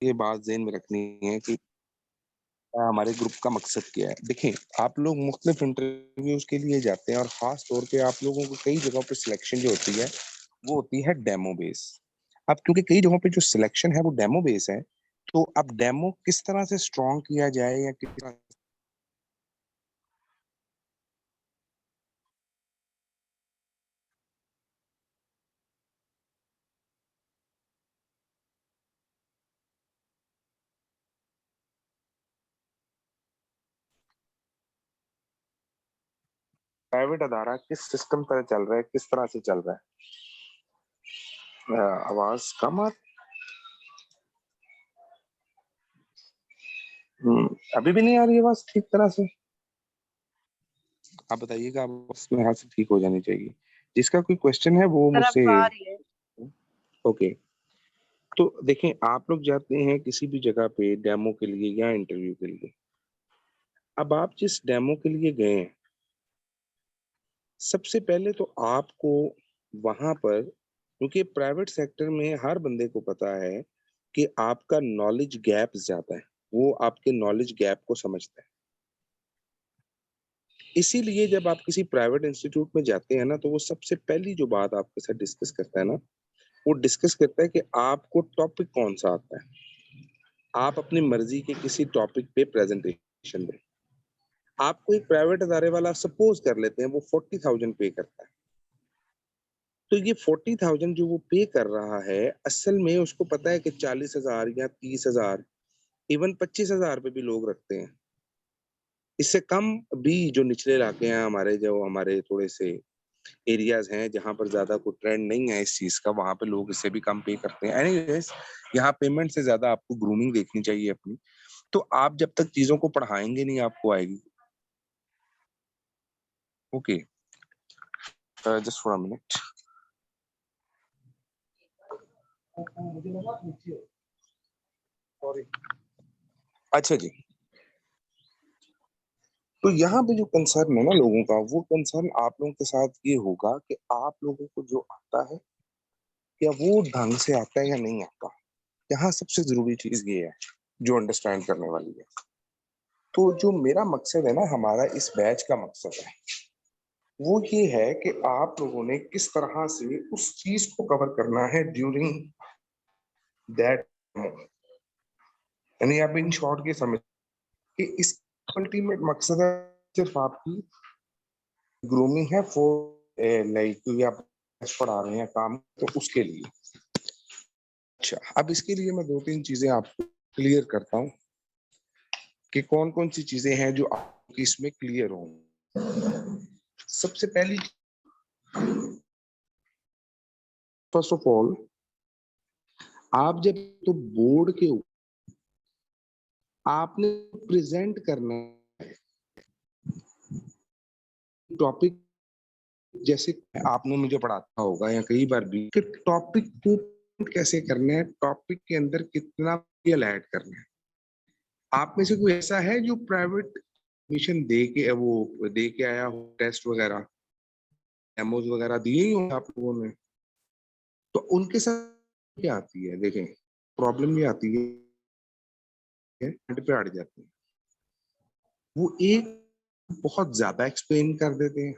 ये बात ज़हन में रखनी है कि हमारे ग्रुप का मकसद क्या है। देखें, आप लोग मुख्तलिफ इंटरव्यूज़ के लिए जाते हैं और ख़ास तौर पे आप लोगों को कई जगहों पे सिलेक्शन जो होती है, वो होती है डेमो बेस। अब क्योंकि कई जगहों पे जो सिलेक्शन है वो डेमो बेस है, तो अब डेमो किस तरह से स्ट्रॉन्ग किया जाए या किस तरह प्राइवेट अदारा किस सिस्टम पर चल रहा है, किस तरह से चल रहा है? आवाज़ कम आ अभी भी नहीं आ रही आवाज़ ठीक तरह से? आप बताइएगा, आवाज़ मेरे हाथ से ठीक हो जानी चाहिए। जिसका कोई क्वेश्चन है वो सर मुझसे अब आ रही है। ओके। तो देखें, आप लोग जाते हैं किसी भी जगह पे डेमो के लिए या इंटरव्यू के लिए। अब आप जिस डेमो के लिए गए हैं, सबसे पहले तो आपको वहाँ पर, क्योंकि प्राइवेट सेक्टर में हर बंदे को पता है कि आपका नॉलेज गैप ज़्यादा है। वो आपके नॉलेज गैप को समझता है। इसीलिए जब आप किसी प्राइवेट इंस्टीट्यूट में जाते हैं ना, तो वो सबसे पहली जो बात आपके साथ डिस्कस करता है ना, वो डिस्कस करता है कि आपको टॉपिक कौन-सा आता है। आप अपनी मर्ज़ी के किसी टॉपिक पे प्रेज़ेंटेशन दें। आपको एक प्राइवेट अदारे वाला सपोज़ कर लेते हैं वो 40,000 पे करता है। तो ये 40,000 जो वो पे कर रहा है, असल में उसको पता है कि 40,000 या 30,000 इवन 25,000 पे भी लोग रखते हैं। इससे कम भी जो निचले इलाके हैं हमारे, जो हमारे थोड़े से एरियाज़ हैं जहाँ पर ज़्यादा कोई ट्रेंड नहीं है इस चीज़ का, वहाँ पे लोग इससे भी कम पे करते हैं। एनीवेज़, यहाँ पेमेंट से ज़्यादा आपको ग्रूमिंग देखनी चाहिए अपनी। तो आप जब तक चीज़ों को पढ़ाएँगे नहीं, आपको आएगी। Okay, just for a minute. Sorry. अच्छा जी। तो यहाँ पे जो कंसर्न है ना लोगों का, वो कंसर्न आप लोगों के साथ ये होगा कि आप लोगों को जो आता है, क्या वो ढंग से आता है या नहीं आता? यहाँ सबसे ज़रूरी चीज़ ये है, जो अंडरस्टैंड करने वाली है। तो जो मेरा मकसद है ना, हमारा इस बैच का मकसद है, वो ये है कि आप लोगों ने किस तरह से उस चीज़ को कवर करना है ड्यूरिंग दैट यानी आप इन शॉर्ट ये समझ कि इस अल्टीमेट मकसद है सिर्फ़ आपकी ग्रूमिंग है फॉर लाइक क्योंकि आप पढ़ा रहे हैं काम, तो उसके लिए। अच्छा, अब इसके लिए मैं 2-3 चीज़ें आपको क्लियर करता हूँ कि कौन-कौन सी चीज़ें हैं जो आपकी इसमें क्लियर हों। सबसे पहली, फर्स्ट ऑफ ऑल, आप जब तो बोर्ड के आपने प्रेज़ेंट करना है टॉपिक, जैसे आपने मुझे पढ़ाता होगा या कई बार भी कि टॉपिक को कैसे करना है, टॉपिक के अंदर कितना मटेरियल ऐड करना है। आप में से कोई ऐसा है जो प्राइवेट एडमिशन दे के आया हो, टेस्ट वगैरह, डेमोज़ वगैरह दिए ही होंगे आप लोगों ने? तो उनके साथ क्या आती है, देखें, प्रॉब्लम ये आती है एंड पे अड़ जाते हैं। वो एक बहुत ज़्यादा एक्सप्लेन कर देते हैं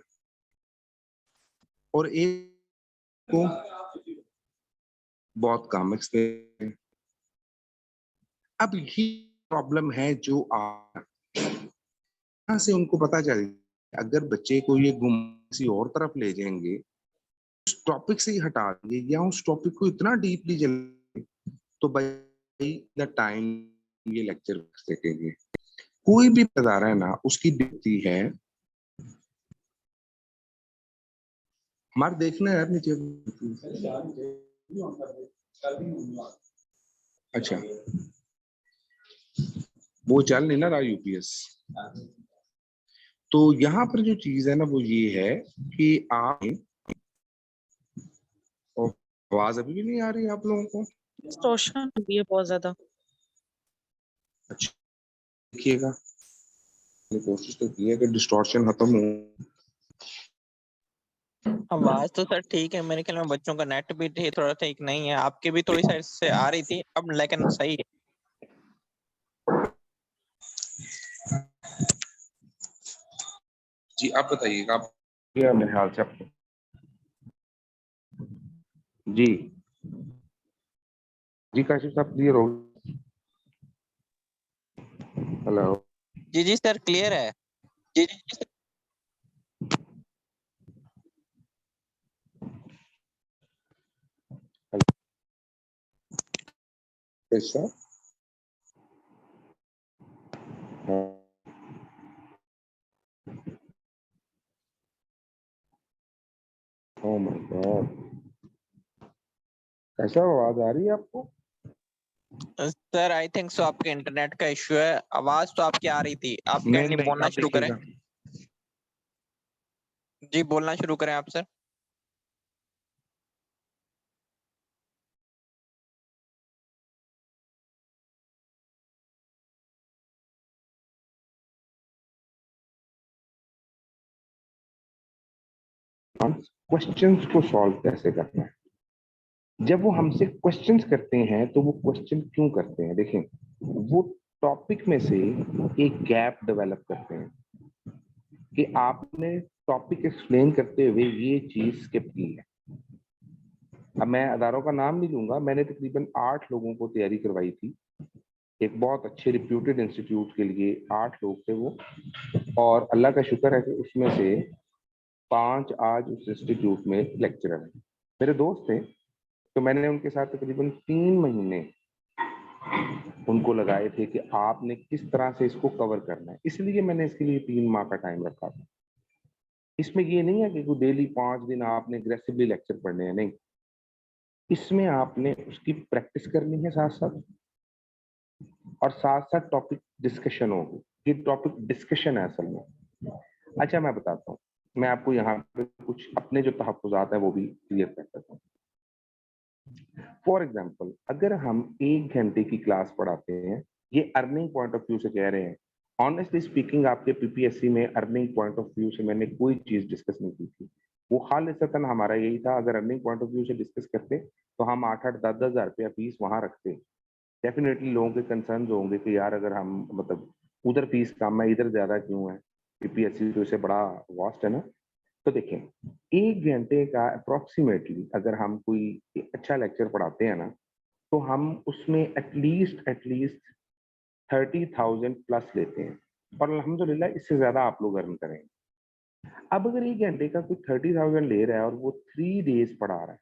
और एक को बहुत कम एक्सप्लेन। अब ये प्रॉब्लम है जो यहाँ से उनको पता चल, अगर बच्चे को ये गुम किसी और तरफ ले जाएँगे, उस टॉपिक से ही हटा देंगे या उस टॉपिक को इतना डीपली चलेंगे, तो भाई द टाइम ये लेक्चर सकेंगे। कोई भी अदारा है ना, उसकी ड्यूटी है, हमारे देखना है नीचे। अच्छा, वो चल नहीं ना रहा यूपीएस। तो यहाँ पर जो चीज़ है ना वो ये है कि आप, आवाज़ अभी भी नहीं आ रही आप लोगों को? डिस्टॉर्शन भी है बहुत ज्यादा। अच्छा, देखिएगा, मैंने कोशिश तो की है कि डिस्टॉर्शन खत्म हो। आवाज तो सर ठीक है, मेरे ख्याल में बच्चों का नेट भी थोड़ा ठीक नहीं है, आपकी भी थोड़ी साइड से आ रही थी अब, लेकिन सही है। जी आप बताइएगा, आप क्या मेरे ख्याल से आपको जी जी काशिफ साहब क्लियर हो? हेलो जी जी सर क्लियर है। जी जी कैसा ओह माय गॉड, कैसा आवाज आ रही है आपको? सर आई थिंक सो आपके इंटरनेट का इश्यू है। आवाज तो आपकी आ रही थी, आप काइंडली नहीं बोलना आप शुरू करें। देखिएगा, जी बोलना शुरू करें आप सर। क्वेश्चंस को सॉल्व कैसे करना है। जब वो हमसे क्वेश्चंस करते हैं तो वो क्वेश्चन क्यों करते हैं, देखें वो टॉपिक में से एक गैप डेवलप करते हैं कि आपने टॉपिक एक्सप्लेन करते हुए ये चीज स्किप की है। अब मैं अदारों का नाम नहीं लूंगा, मैंने तकरीबन 8 लोगों को तैयारी करवाई थी, एक बहुत अच्छे रिप्यूटेड इंस्टीट्यूट के लिए 8 लोग थे वो, और अल्लाह का शुक्र है कि उसमें से 5 आज उस इंस्टीट्यूट में लेक्चरर हैं, मेरे दोस्त थे। तो मैंने उनके साथ तकरीबन 3 महीने उनको लगाए थे कि आपने किस तरह से इसको कवर करना है, इसलिए मैंने इसके लिए 3 माह का टाइम रखा था। इसमें ये नहीं है कि कोई डेली 5 दिन आपने एग्रेसिवली लेक्चर पढ़ने हैं, नहीं, इसमें आपने उसकी प्रैक्टिस करनी है साथ साथ, और साथ साथ टॉपिक डिस्कशन होगी। ये टॉपिक डिस्कशन है असल में। अच्छा मैं बताता हूँ, मैं आपको यहाँ पे कुछ अपने जो तहफ्फुज़ात हैं वो भी क्लियर कर देता हूँ। फॉर एग्जाम्पल अगर हम 1 घंटे की क्लास पढ़ाते हैं, ये अर्निंग पॉइंट ऑफ व्यू से कह रहे हैं, ऑनेस्टली स्पीकिंग आपके पीपीएससी में अर्निंग पॉइंट ऑफ व्यू से मैंने कोई चीज डिस्कस नहीं की थी। वो खालिसतन हमारा यही था, अगर अर्निंग पॉइंट ऑफ व्यू से डिस्कस करते तो हम 8-8 10-10 हज़ार रुपया फीस वहां रखते। डेफिनेटली लोगों के कंसर्न होंगे कि यार अगर हम मतलब उधर फीस कम है इधर ज्यादा क्यों है, पीपीएससी तो इससे बड़ा वास्ट है ना। तो देखें 1 घंटे का अप्रोक्सीमेटली अगर हम कोई अच्छा लेक्चर पढ़ाते हैं ना, तो हम उसमें एटलीस्ट 30,000 प्लस लेते हैं, और अल्हम्दुलिल्लाह इससे ज्यादा आप लोग अर्न करेंगे। अब अगर 1 घंटे का कोई 30,000 ले रहा है और वो 3 डेज पढ़ा रहा है,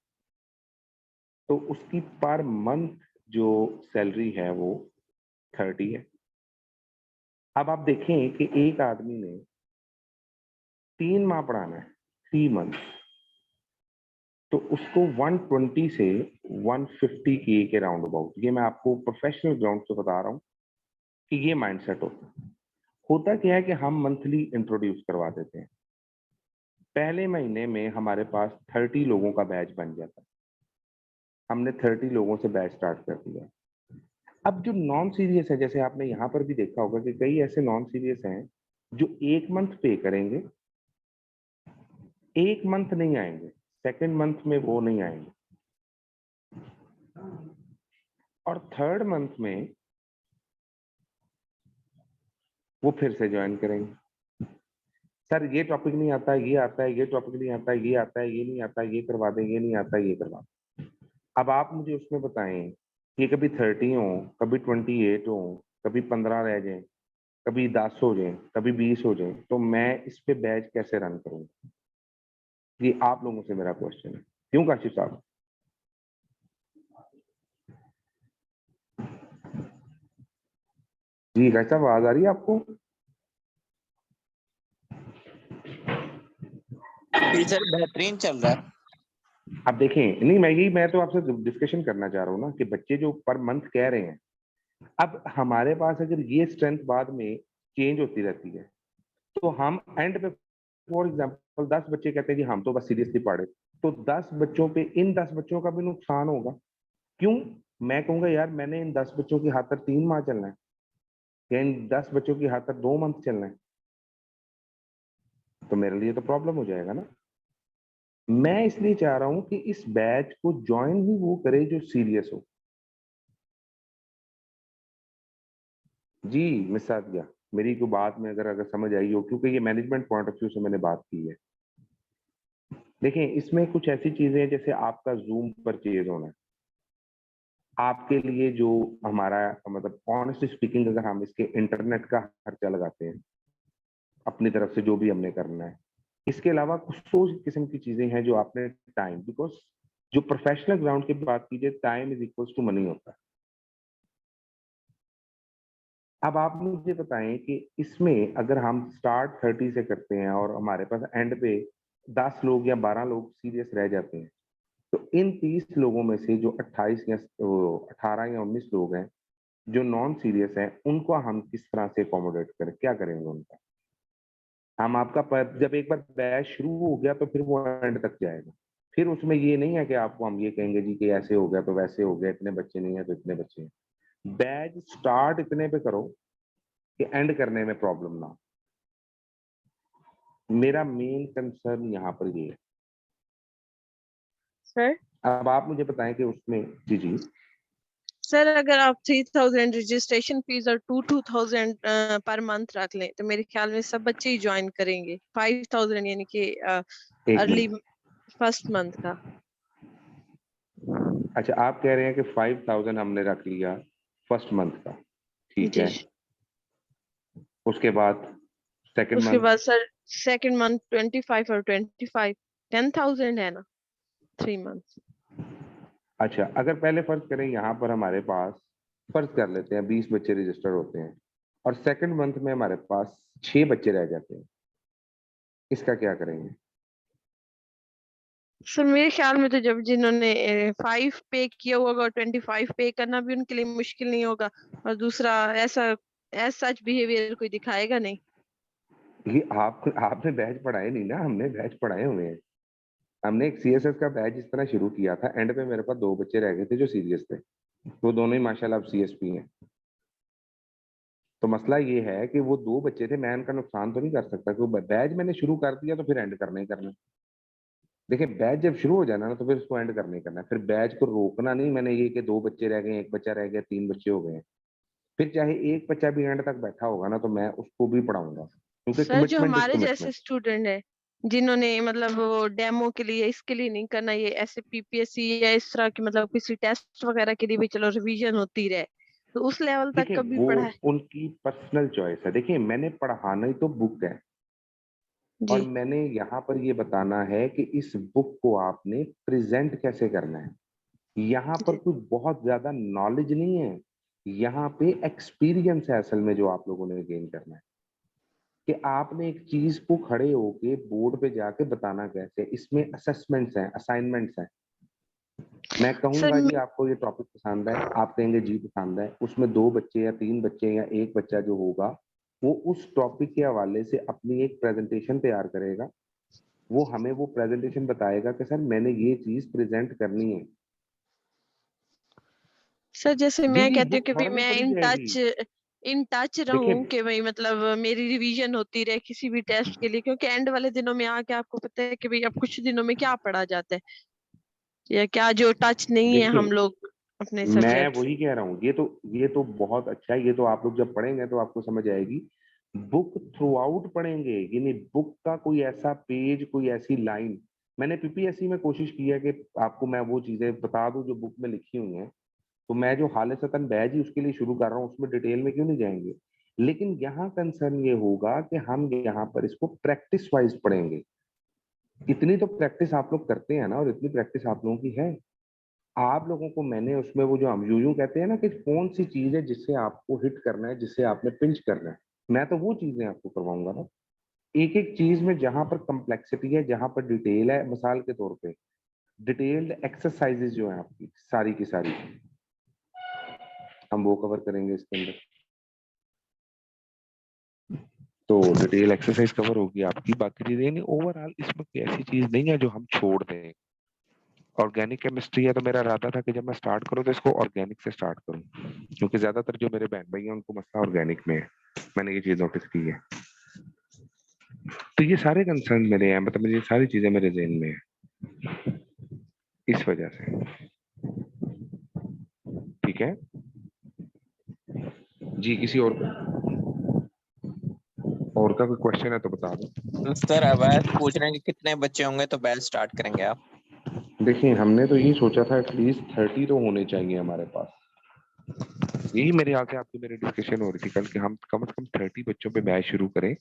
तो उसकी पर मंथ जो सैलरी है वो 30 है। अब आप देखें कि एक आदमी ने 3 माह पढ़ाना है, 3 मंथ, तो उसको 120 से 150 के राउंड अबाउट, ये मैं आपको प्रोफेशनल ग्राउंड से बता रहा हूँ कि ये माइंडसेट होता क्या है कि हम मंथली इंट्रोड्यूस करवा देते हैं। पहले महीने में हमारे पास 30 लोगों का बैच बन जाता है, हमने 30 लोगों से बैच स्टार्ट कर दिया। अब जो नॉन सीरियस है, जैसे आपने यहाँ पर भी देखा होगा कि कई ऐसे नॉन सीरियस हैं जो 1 मंथ पे करेंगे, 1 मंथ नहीं आएंगे, सेकेंड मंथ में वो नहीं आएंगे, और थर्ड मंथ में वो फिर से ज्वाइन करेंगे। सर ये टॉपिक नहीं आता, ये आता है, ये टॉपिक नहीं आता, ये आता है, ये नहीं आता, ये करवा दें, ये नहीं आता, ये करवा दें। अब आप मुझे उसमें बताएं कि कभी 30 हो, कभी 28 हो, कभी 15 रह जाए, कभी 10 हो जाए, कभी 20 हो जाए, तो मैं इस पे बैच कैसे रन करूंगा? ये आप लोगों से मेरा क्वेश्चन है। क्यों काशिफ साहब? जी कैसा आवाज आ रही है आपको? जी सर बेहतरीन चल रहा है। अब देखें, नहीं मैं तो आपसे डिस्कशन करना चाह रहा हूँ ना कि बच्चे जो पर मंथ कह रहे हैं, अब हमारे पास अगर ये स्ट्रेंथ बाद में चेंज होती रहती है, तो हम एंड पे फॉर एग्जांपल 10 बच्चे कहते हैं कि हम तो बस सीरियसली पढ़े, तो 10 बच्चों पे इन 10 बच्चों का भी नुकसान होगा। क्यों? मैं कहूंगा यार मैंने इन 10 बच्चों की खातर 3 माह चलना है, या इन 10 बच्चों की खातर 2 मंथ चलना है, तो मेरे लिए तो प्रॉब्लम हो जाएगा ना। मैं इसलिए चाह रहा हूं कि इस बैच को ज्वाइन ही वो करे जो सीरियस हो। जी मिस सादिया, मेरी को बात में अगर समझ आई हो, क्योंकि ये मैनेजमेंट पॉइंट ऑफ व्यू से मैंने बात की है। देखिए इसमें कुछ ऐसी चीजें हैं, जैसे आपका जूम परचेज होना है, आपके लिए जो हमारा मतलब ऑनेस्टली स्पीकिंग अगर हम इसके इंटरनेट का खर्चा लगाते हैं अपनी तरफ से जो भी हमने करना है, इसके अलावा कुछ सौ किस्म की चीजें हैं जो आपने टाइम, बिकॉज जो प्रोफेशनल ग्राउंड की बात कीजिए, time is equals to money होता है। अब आप मुझे बताएं कि इसमें अगर हम स्टार्ट 30 से करते हैं और हमारे पास एंड पे 10 लोग या 12 लोग सीरियस रह जाते हैं, तो इन 30 लोगों में से जो 28 या 18 या 19 लोग हैं जो नॉन सीरियस हैं, उनको हम किस तरह से अकोमोडेट करें, क्या करेंगे उनका? हम आपका जब एक बार बैच शुरू हो गया तो फिर वो एंड तक जाएगा। फिर उसमें ये नहीं है कि आपको हम ये कहेंगे जी कि ऐसे हो गया तो वैसे हो गया, इतने बच्चे नहीं है तो इतने बच्चे हैं। बैच स्टार्ट इतने पे करो कि एंड करने में प्रॉब्लम ना हो। मेरा मेन कंसर्न यहाँ पर ये है। सर अब आप मुझे बताएं कि उसमें जी जी सर अगर आप 3000 रजिस्ट्रेशन फीस और 2000 पर मंथ रख लें तो मेरे ख्याल में सब बच्चे ही ज्वाइन करेंगे। 5000 यानी कि एक अर्ली मिनट, फर्स्ट मंथ का। अच्छा आप कह रहे हैं कि 5000 हमने रख लिया फर्स्ट मंथ का, ठीक जी। है, उसके बाद सेकंड उसके मंथ? बाद सर सेकंड मंथ 25 और 25 10,000 है ना 3 मंथ। अच्छा अगर पहले फर्ज करें यहाँ पर हमारे पास, फर्ज कर लेते हैं 20 बच्चे रजिस्टर होते हैं और सेकंड मंथ में हमारे पास 6 बच्चे रह जाते हैं, इसका क्या करेंगे? सर मेरे ख्याल में तो जब जिन्होंने 5 पे किया होगा 25 पे करना भी उनके लिए मुश्किल नहीं होगा। और दूसरा ऐसा सच बिहेवियर कोई दिखाएगा नहीं। ये आपने बैच पढ़ाए नहीं ना, हमने बैच पढ़ाए हुए हैं। हमने एक सीएसएस का बैच इस तरह शुरू किया था, एंड पे मेरे पास 2 बच्चे रह गए थे जो सीरियस थे, वो दोनों ही माशाल्लाह अब सीएसपी हैं। तो मसला ये है कि वो 2 बच्चे थे, मैं उनका नुकसान तो नहीं कर सकता, क्योंकि बैच मैंने शुरू कर दिया तो फिर एंड करना ही करना है। देखिए बैच जब शुरू हो जाना ना तो फिर उसको एंड करना ही करना है, फिर बैच को रोकना नहीं। मैंने ये कि 2 बच्चे रह गए, 1 बच्चा रह गया, 3 बच्चे हो गए, फिर चाहे एक बच्चा भी एंड तक बैठा होगा ना तो मैं उसको भी पढ़ाऊंगा, क्योंकि सर जो कमिटमेंट इज हमारे जैसे कमिटमेंट। स्टूडेंट है जिन्होंने मतलब वो डेमो के लिए इसके लिए नहीं करना, ये ऐसे पीपीएससी या इस तरह की मतलब किसी टेस्ट वगैरह के लिए भी चलो रिवीजन होती रहे, तो उस लेवल तक देखिए कभी वो पढ़ा है? उनकी पर्सनल चॉइस है। देखिए मैंने पढ़ाना ही तो बुक है, और जी मैंने यहाँ पर ये बताना है कि इस बुक को आपने प्रेजेंट कैसे करना है। यहाँ पर जी कोई बहुत ज्यादा नॉलेज नहीं है, यहाँ पे एक्सपीरियंस है असल में जो आप लोगों ने गेन करना है, कि आपने एक चीज को खड़े होके बोर्ड पे जाके बताना कैसे। इसमें असेसमेंट्स हैं, असाइनमेंट्स हैं। मैं सर कहूंगा जी आपको ये टॉपिक पसंद है, आप कहेंगे जी पसंद है, उसमें 2 बच्चे या 3 बच्चे या एक बच्चा जो होगा वो उस टॉपिक के हवाले से अपनी एक प्रेजेंटेशन तैयार करेगा। वो हमें वो प्रेजेंटेशन बताएगा कि सर मैंने ये चीज प्रेजेंट करनी है। सर जैसे जी मैं जी कहती हूँ बुक कि भाई थोड़ा नहीं मैं पढ़ी जाएगी। इन टच देखिए रहूं कि भाई मतलब मेरी रिवीजन होती रहे किसी भी टेस्ट के लिए, क्योंकि एंड वाले दिनों में आके आपको पता है कि भाई अब कुछ दिनों में क्या पढ़ा जाता है या क्या जो टच नहीं है हम देखिए लोग अपने मैं सब्जेक्ट से। वही कह रहा हूँ, ये तो बहुत अच्छा है, ये तो आप लोग जब पढ़ेंगे तो आपको समझ आएगी। बुक थ्रू आउट पढ़ेंगे, यानी बुक का कोई ऐसा पेज, कोई ऐसी लाइन। मैंने पीपीएससी में कोशिश की है कि आपको मैं वो चीजें बता दूं जो बुक में लिखी हुई हैं, तो मैं जो हालतन बैच ही उसके लिए शुरू कर रहा हूँ उसमें डिटेल में क्यों नहीं जाएंगे। लेकिन यहाँ कंसर्न ये होगा कि हम यहाँ पर इसको प्रैक्टिस वाइज पढ़ेंगे। इतनी तो प्रैक्टिस आप लोग करते हैं ना, और इतनी प्रैक्टिस आप लोगों की है। आप लोगों को मैंने उसमें वो जो हम यूं कहते हैं ना कि कौन सी चीज है जिससे आपको हिट करना है, जिससे आपने पिंच करना है, मैं तो वो चीजें आपको करवाऊंगा ना। एक एक चीज में जहां पर कम्प्लेक्सिटी है, जहां पर डिटेल है, मिसाल के तौर पे डिटेल्ड एक्सरसाइजेज जो है आपकी सारी की सारी, हम वो कवर करेंगे इसके अंदर। तो डिटेल एक्सरसाइज कवर होगी आपकी, बाकी चीजें नहीं। ओवरऑल इसमें कोई ऐसी चीज नहीं है जो हम छोड़ दें। ऑर्गेनिक केमिस्ट्री है तो मेरा इरादा था कि जब मैं स्टार्ट करूं तो इसको ऑर्गेनिक से स्टार्ट करूं, क्योंकि ज्यादातर जो मेरे बहन भाई हैं उनको मसला ऑर्गेनिक में है। मैंने ये चीज नोटिस की है। तो ये सारे कंसर्न मेरे हैं, मतलब ये सारी चीजें मेरे जहन में है इस वजह से। ठीक है जी, किसी और को? और का कोई क्वेश्चन है तो बता दो। सर अवैध पूछ रहे हैं कि कितने बच्चे होंगे तो बैच स्टार्ट करेंगे आप? देखिए हमने तो यही सोचा था एटलीस्ट 30 तो होने चाहिए हमारे पास। यही मेरे ख्याल से आपकी मेरी डिस्कशन हो रही थी कल कि हम कम से कम 30 बच्चों पे बैच शुरू करें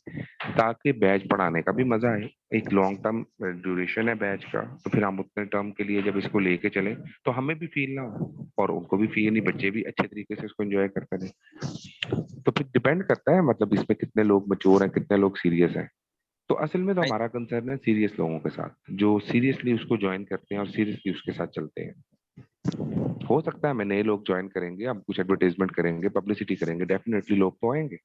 ताकि बैच पढ़ाने का भी मजा आए। एक लॉन्ग टर्म ड्यूरेशन है बैच का, तो फिर हम उतने टर्म के लिए जब इसको लेके चले तो हमें भी फील ना हो और उनको भी फील नहीं, बच्चे भी अच्छे तरीके से इसको एंजॉय करते रहे। तो फिर डिपेंड करता है मतलब इसमें कितने लोग मैच्योर हैं, कितने लोग सीरियस हैं। तो असल में तो भाई, हमारा कंसर्न है सीरियस लोगों के साथ, जो सीरियसली उसको ज्वाइन करते हैं और सीरियसली उसके साथ चलते हैं। हो सकता है मैं नए लोग ज्वाइन करेंगे, हम कुछ एडवर्टाइजमेंट करेंगे, पब्लिसिटी करेंगे, डेफिनेटली लोग तो आएंगे।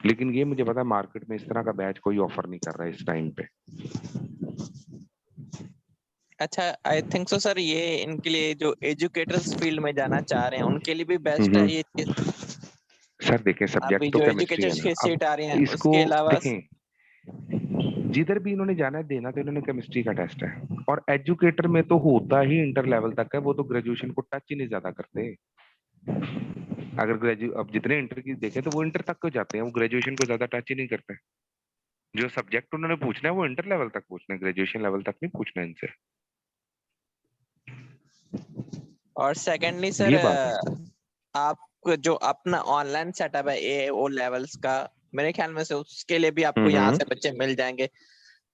लेकिन ये मुझे पता है मार्केट में इस तरह का बैच कोई ऑफर नहीं कर रहा है इस टाइम पे। अच्छा, आई थिंक सो सर, ये इनके लिए जो एजुकेटर्स फील्ड में जाना चाह रहे हैं उनके लिए भी बेस्ट है ये चीज। सर देखें अभी सब्जेक्ट तो जो केमिस्ट्री है एजुकेटर्स ना, की अब सीट आ रही है इसको उसके अलावा देखें जिधर भी इन्होंने जाना है देना तो इन्होंने केमिस्ट्री का टेस्ट है। और एजुकेटर में तो होता ही इंटर लेवल तक है, वो तो ग्रेजुएशन को टच ही नहीं ज्यादा करते। अगर अब जितने इंटर की देखें तो वो इंटर तक को जाते हैं, वो ग्रेजुएशन को ज्यादा टच ही नहीं करते। जो सब्जेक्ट उन्होंने पूछना है वो इंटर लेवल तक पूछना है, ग्रेजुएशन लेवल तक नहीं पूछना है इनसे। और सेकेंडली सर, ये बात है। आप जो अपना ऑनलाइन सेटअप है ए ओ लेवल्स का, मेरे ख्याल में से उसके लिए भी आपको यहाँ से बच्चे मिल जाएंगे।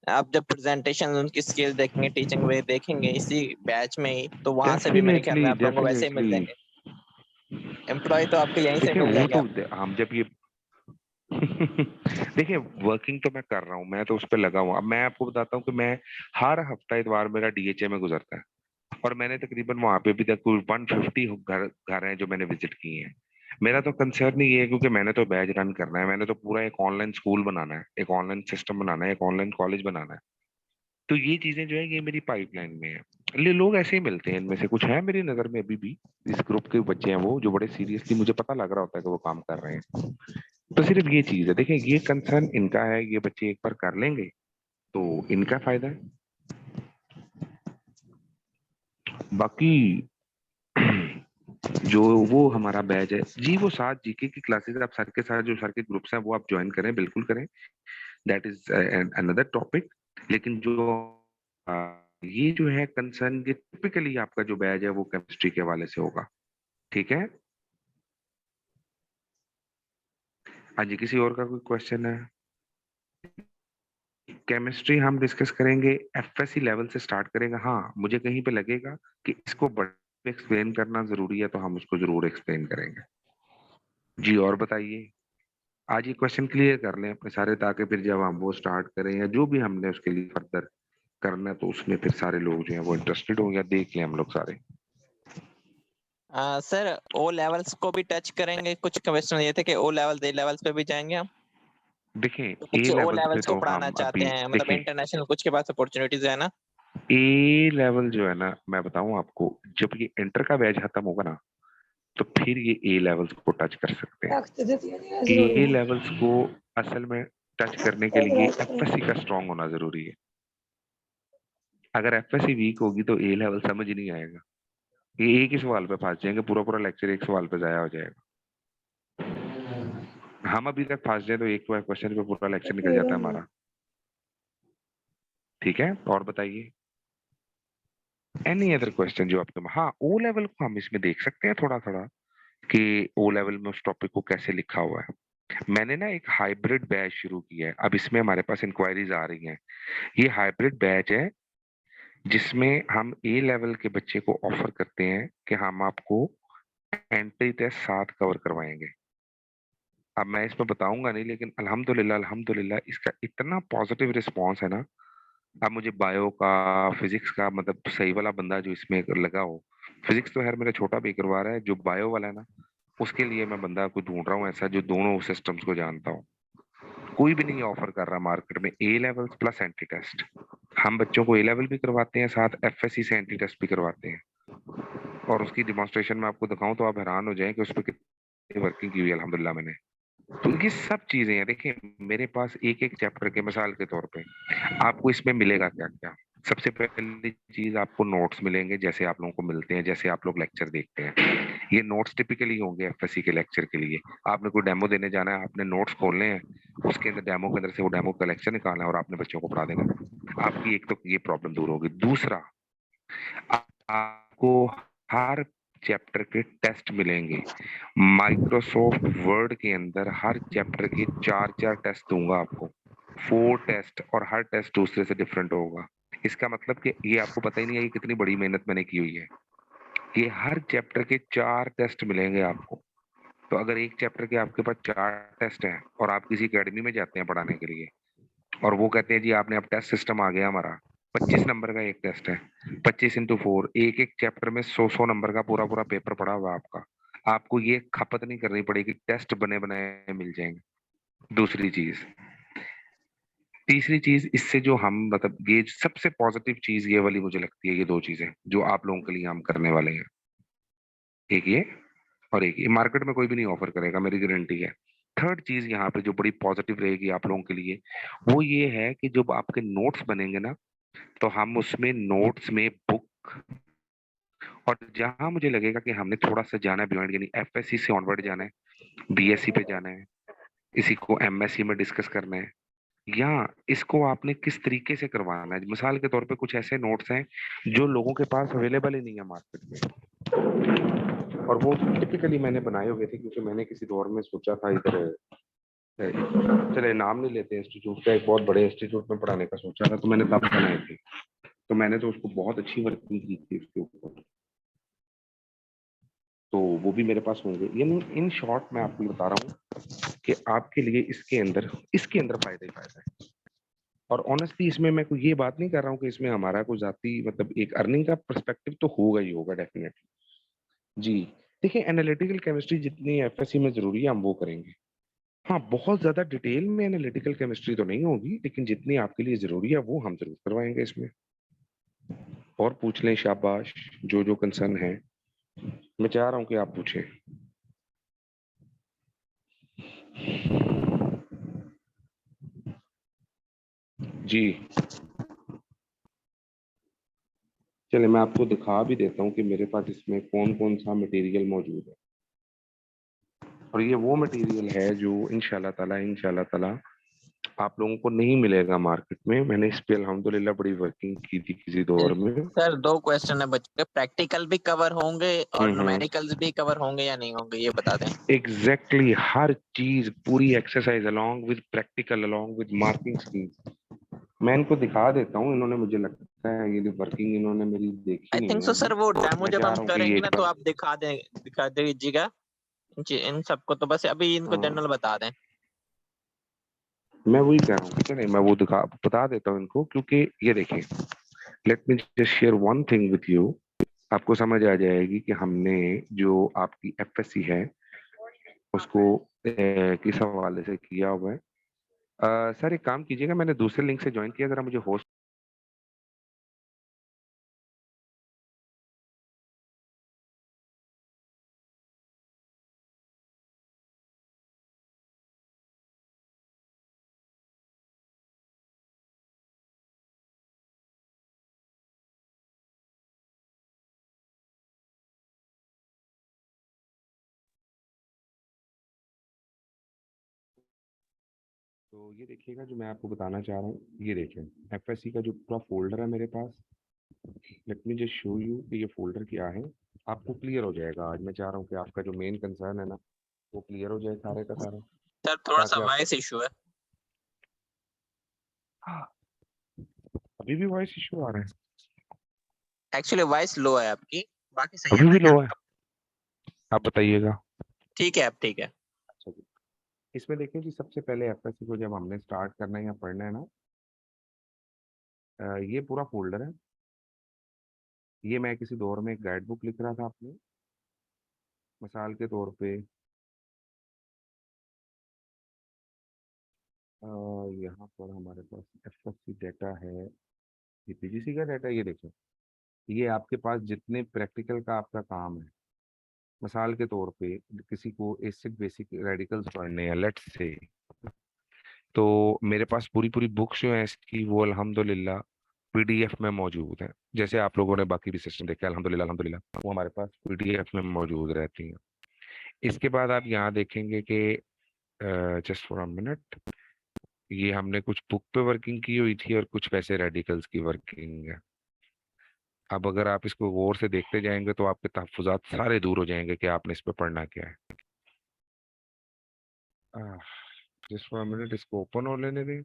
आप जब प्रेजेंटेशन उनकी स्किल देखेंगे, टीचिंग वे देखेंगे इसी बैच में ही, तो वहां से भी मेरे ख्याल में डेफिनेटली आप लोगों को वैसे ही मिल डेफिनेटली। जाएंगे। एम्प्लॉय तो आपके यहीं से देखिए मिल वो जाएंगे तो आप। हम जब ये देखिए वर्किंग तो मैं कर रहा हूँ, मैं तो उस पर लगा हुआ। अब मैं आपको बताता हूँ कि मैं हर हफ्ता इतवार मेरा डीएचए में गुजरता है और मैंने तकरीबन वहां पे भी तक कोई 150 घर घर हैं जो मैंने विजिट किए हैं। मेरा तो कंसर्न ही ये है क्योंकि मैंने तो बैच रन करना है, मैंने तो पूरा एक ऑनलाइन स्कूल बनाना है, एक ऑनलाइन सिस्टम बनाना है, एक ऑनलाइन कॉलेज बनाना है। तो ये चीजें जो है ये मेरी पाइपलाइन में है। ले लोग ऐसे ही मिलते हैं, इनमें से कुछ है मेरी नजर में अभी भी इस ग्रुप के बच्चे हैं वो जो बड़े सीरियसली मुझे पता लग रहा होता है कि वो काम कर रहे हैं। तो सिर्फ ये चीज है, देखिए ये कंसर्न इनका है, ये बच्चे एक बार कर लेंगे तो इनका फायदा है। बाकी जो वो हमारा बैच है जी, वो 7 जीके की क्लासेस आप सर के साथ जो सर के ग्रुप्स हैं वो आप ज्वाइन करें, बिल्कुल करें। That is another topic. लेकिन जो ये जो है कंसर्न, ये टिपिकली आपका जो बैच है वो केमिस्ट्री के हवाले से होगा। ठीक है। हाँ जी, किसी और का कोई क्वेश्चन है? केमिस्ट्री हम डिस्कस करेंगे, एफएससी लेवल से स्टार्ट करेंगे। हाँ मुझे कहीं पे लगेगा कि इसको बड़े एक्सप्लेन करना जरूरी है तो हम उसको जरूर एक्सप्लेन करेंगे। जी और बताइए, आज ये क्वेश्चन क्लियर कर लें अपने सारे ताकि फिर जब हम वो स्टार्ट करें या जो भी हमने उसके लिए फर्दर करना है तो उसमें फिर सारे लोग जो है वो इंटरेस्टेड हो या देख लें हम लोग सारे। सर ओ लेवल्स को भी टच करेंगे? कुछ क्वेश्चन ये थे कि ओ लेवल ए लेवल्स पे भी जाएंगे हम? देखें तो ए कुछ ओ लेवल्स पे लेवल्स को तो पढ़ाना हम चाहते अभी हैं, मतलब देखें इंटरनेशनल कुछ के पास अपॉर्चुनिटीज है ना? ए लेवल जो है ना, मैं बताऊं आपको, जब ये इंटर का बैच खत्म होगा ना तो फिर ये ए लेवल्स को टच कर सकते हैं। ए लेवल्स को असल में टच करने के लिए एफएससी का स्ट्रांग होना जरूरी है। अगर एफएससी वीक होगी तो ए लेवल समझ ही नहीं आएगा, ये एक ही सवाल पे फंस जाएंगे, पूरा पूरा लेक्चर एक सवाल पे जाया हो जाएगा। हम अभी तक फंस जाए तो एक क्वेश्चन पे पूरा लेक्चर निकल जाता है हमारा। ठीक है, और बताइए एनी अदर क्वेश्चन जो आपके। हाँ ओ लेवल को हम इसमें देख सकते हैं थोड़ा थोड़ा कि ओ लेवल में उस टॉपिक को कैसे लिखा हुआ है। मैंने ना एक हाइब्रिड बैच शुरू किया है, अब इसमें हमारे पास इंक्वायरीज आ रही हैं। ये हाइब्रिड बैच है जिसमें हम ए लेवल के बच्चे को ऑफर करते हैं कि हम आपको एंट्री टेस्ट साथ कवर करवाएंगे। अब मैं इसमें बताऊंगा नहीं, लेकिन अल्हम्दुलिल्लाह अल्हम्दुलिल्लाह इसका इतना पॉजिटिव रिस्पांस है ना। अब मुझे बायो का, फिजिक्स का, मतलब सही वाला बंदा जो इसमें लगा हो। फिजिक्स तो यार मेरा छोटा भी करवा रहा है, जो बायो वाला है ना उसके लिए मैं बंदा को ढूंढ रहा हूँ ऐसा जो दोनों सिस्टम्स को जानता हो। कोई भी नहीं ऑफर कर रहा मार्केट में ए लेवल प्लस एंटी टेस्ट। हम बच्चों को ए लेवल भी करवाते हैं, साथ एफएससी से एंटी टेस्ट भी करवाते हैं। और उसकी डिमॉन्स्ट्रेशन में आपको दिखाऊं तो आप हैरान हो जाएं कि उस पर कितनी वर्किंग की हुई है अल्हम्दुलिल्लाह मैंने। तो ये सब चीजें हैं, देखिए मेरे पास एक एक चैप्टर के मिसाल के तौर पे आपको इसमें मिलेगा क्या क्या। सबसे पहली चीज आपको नोट्स मिलेंगे जैसे आप लोगों को मिलते हैं, जैसे आप लोग लेक्चर देखते हैं। ये नोट्स टिपिकली होंगे एफएससी के लेक्चर के लिए। आपने कोई डेमो देने जाना है, आपने नोट्स खोलने हैं, उसके अंदर डेमो के अंदर से वो डेमो का लेक्चर निकालना है और आपने बच्चों को पढ़ा देना है। आपकी एक तो ये प्रॉब्लम दूर होगी। दूसरा, आपको हर चैप्टर के टेस्ट मिलेंगे। माइक्रोसॉफ्ट वर्ड के अंदर हर चैप्टर के 4 टेस्ट दूंगा आपको, 4 टेस्ट, और हर टेस्ट दूसरे से डिफरेंट होगा। इसका मतलब कि ये आपको पता ही नहीं है कि कितनी बड़ी मेहनत मैंने की हुई है। ये हर चैप्टर के 4 टेस्ट मिलेंगे आपको। तो अगर एक चैप्टर के आपके पास 4 टेस्ट हैं और आप किसी एकेडमी में जाते हैं पढ़ाने के लिए और वो कहते हैं जी आपने अब टेस्ट सिस्टम आ गया हमारा, 25 नंबर का एक टेस्ट है, 25 इंटू 4, एक एक चैप्टर में 100 नंबर का पूरा पूरा पेपर पड़ा हुआ है आपका। आपको ये खपत नहीं करनी पड़ेगी, टेस्ट बने बनाए मिल जाएंगे। दूसरी चीज, तीसरी चीज, इससे जो हम मतलब ये सबसे पॉजिटिव चीज ये वाली मुझे लगती है, ये 2 चीजें जो आप लोगों के लिए हम करने वाले हैं, एक ये और एक ये मार्केट में कोई भी नहीं ऑफर करेगा, मेरी गारंटी है। थर्ड चीज यहाँ पे जो बड़ी पॉजिटिव रहेगी आप लोगों के लिए, वो ये है कि जब आपके नोट्स बनेंगे ना, तो हम उसमें नोट्स में बुक, और जहां मुझे लगेगा कि हमने थोड़ा सा जाना है बियॉन्ड, यानी एफएससी से ऑनवर्ड जाना है, बीएससी पे जाना है, इसी को एमएससी में डिस्कस करना है, या इसको आपने किस तरीके से करवाना है। मिसाल के तौर पे कुछ ऐसे नोट्स हैं जो लोगों के पास अवेलेबल ही नहीं है मार्केट में, और वो टिपिकली मैंने बनाए हुए थे क्योंकि मैंने किसी दौर में सोचा था इधर, चले नाम नहीं लेते, इंस्टीट्यूट का एक बहुत बड़े इंस्टीट्यूट में पढ़ाने का सोचा था, तो मैंने तब बनाए थे। तो मैंने तो उसको बहुत अच्छी वर्किंग की थी उसके ऊपर, तो वो भी मेरे पास होंगे। यानी इन शॉर्ट मैं आपको बता रहा हूँ कि आपके लिए इसके अंदर फायदा ही फायदा है। और ऑनेस्टली इसमें मैं कोई ये बात नहीं कर रहा हूँ कि इसमें हमारा कोई जाती मतलब एक अर्निंग का पर्सपेक्टिव तो होगा ही होगा डेफिनेटली जी। देखिए, एनालिटिकल केमिस्ट्री जितनी एफएससी में जरूरी है हम वो करेंगे। हाँ, बहुत ज्यादा डिटेल में एनालिटिकल केमिस्ट्री तो नहीं होगी, लेकिन जितनी आपके लिए जरूरी है वो हम जरूर करवाएंगे इसमें। और पूछ लें, शाबाश, जो जो कंसर्न है मैं चाह रहा हूँ कि आप पूछें। जी, चले मैं आपको दिखा भी देता हूँ कि मेरे पास इसमें कौन कौन सा मटेरियल मौजूद है। और ये वो मटेरियल है जो इंशाल्लाह ताला आप लोगों को नहीं मिलेगा मार्केट में। मैंने इस पे अल्हम्दुलिल्लाह बड़ी वर्किंग की थी किसी दौर में। सर 2 क्वेश्चन है बच्चे, प्रैक्टिकल भी कवर होंगे और हम्म। न्यूमेरिकल्स भी कवर होंगे या नहीं होंगे, ये बता दें। एग्जैक्टली हर चीज, पूरी exercise along with practical, along with marking scheme मैं इनको दिखा देता हूँ। इन्होंने, मुझे लगता है ये वर्किंग इन्होंने मेरी देखी आई नहीं थिंक है सो अभी। सर वो डेमो मैं जब चाह हम रहा हूँ कि ये करेंगे एक ना तो बार, आप दिखा दीजिएगा जी इन सबको, तो बस अभी इनको हाँ, जनरल बता दें। मैं वही कह रहा हूँ, चलिए मैं वो बता देता हूँ इनको, क्योंकि ये देखिए, late me just share one thing with you. आपको समझ आ जाएगी कि हमने जो आपकी एफएससी है उसको किस हवाले से किया हुआ है। सर एक काम कीजिएगा, मैंने दूसरे लिंक से ज्वाइन किया, जरा मुझे होस्ट तो ये देखिएगा जो मैं आपको बताना चाह रहा हूँ, ये देखिए एफएससी का जो पूरा फोल्डर है मेरे पास। Let me just show you कि ये फोल्डर क्या है। आपको क्लियर हो जाएगा। आज मैं चाह रहा हूँ कि आपका जो मेन कंसर्न है ना वो क्लियर हो जाए सारे का सारा, सर थोड़ा सा ताकि आप, वॉइस इशू है। हाँ, अभी भी वॉइस इशू आ रहा है? एक्चुअली वॉइस लो है आपकी, बाकी सही है अभी भी भाई। लो है? आप बताइएगा। ठीक है अब ठीक है। अच्छा जी, इसमें देखिए जी, सबसे पहले एफएससी को जब हमने स्टार्ट करना है या पढ़ना है ना, ये पूरा फोल्डर है। ये मैं किसी दौर में एक गाइड बुक लिख रहा था अपनी, मिसाल के तौर पे यहाँ पर हमारे पास एफएससी डाटा है, ये पीजीसी का डाटा। ये देखो, ये आपके पास जितने प्रैक्टिकल का आपका काम है, मिसाल के तौर पे किसी को एसिड बेसिक रेडिकल्स पढ़ने हैं लेट्स से, तो मेरे पास पूरी पूरी बुक्स जो है इसकी वो अल्हम्दुलिल्लाह पीडीएफ में मौजूद है। जैसे आप लोगों ने बाकी भी सिस्टम देखे अल्हम्दुलिल्लाह अल्हम्दुलिल्लाह, वो हमारे पास पीडीएफ में मौजूद रहती हैं। इसके बाद आप यहाँ देखेंगे कि जस्ट फॉर अ मिनट, ये हमने कुछ बुक पे वर्किंग की हुई थी और कुछ वैसे रेडिकल्स की वर्किंग है। अब अगर आप इसको गौर से देखते जाएंगे तो आपके तहफ्फुज़ात सारे दूर हो जाएंगे कि आपने इस पे पढ़ना क्या है। जस्ट फॉर अ मिनट, इसको ओपन हो लेने दें।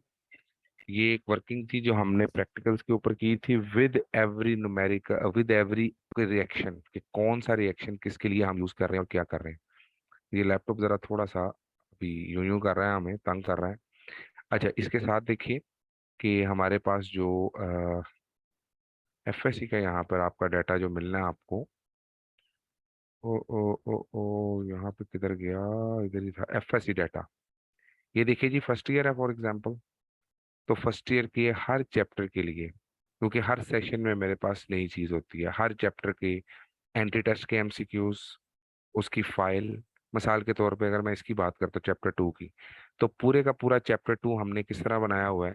ये एक वर्किंग थी जो हमने प्रैक्टिकल्स के ऊपर की थी, with every numeric, with every reaction, कि कौन सा रिएक्शन किसके लिए हम यूज कर रहे हैं और क्या कर रहे हैं। ये लैपटॉप जरा थोड़ा सा अभी यूं यूं कर रहा है, हमें तंग कर रहा है। अच्छा, इसके साथ देखिए कि हमारे पास जो एफएससी का यहाँ पर आपका डाटा जो मिलना है आपको, ओ ओ ओ ओ यहाँ पे किधर गया, इधर ही था एफएससी डाटा। ये देखिए जी, फर्स्ट ईयर है फॉर एग्जांपल, तो फर्स्ट ईयर के हर चैप्टर के लिए, क्योंकि हर सेशन में मेरे पास नई चीज होती है, हर चैप्टर के एंटी टेस्ट के एमसीक्यूज, उसकी फाइल, मिसाल के तौर पे अगर मैं इसकी बात करता हूँ चैप्टर 2 की, तो पूरे का पूरा चैप्टर 2 हमने किस तरह बनाया हुआ है।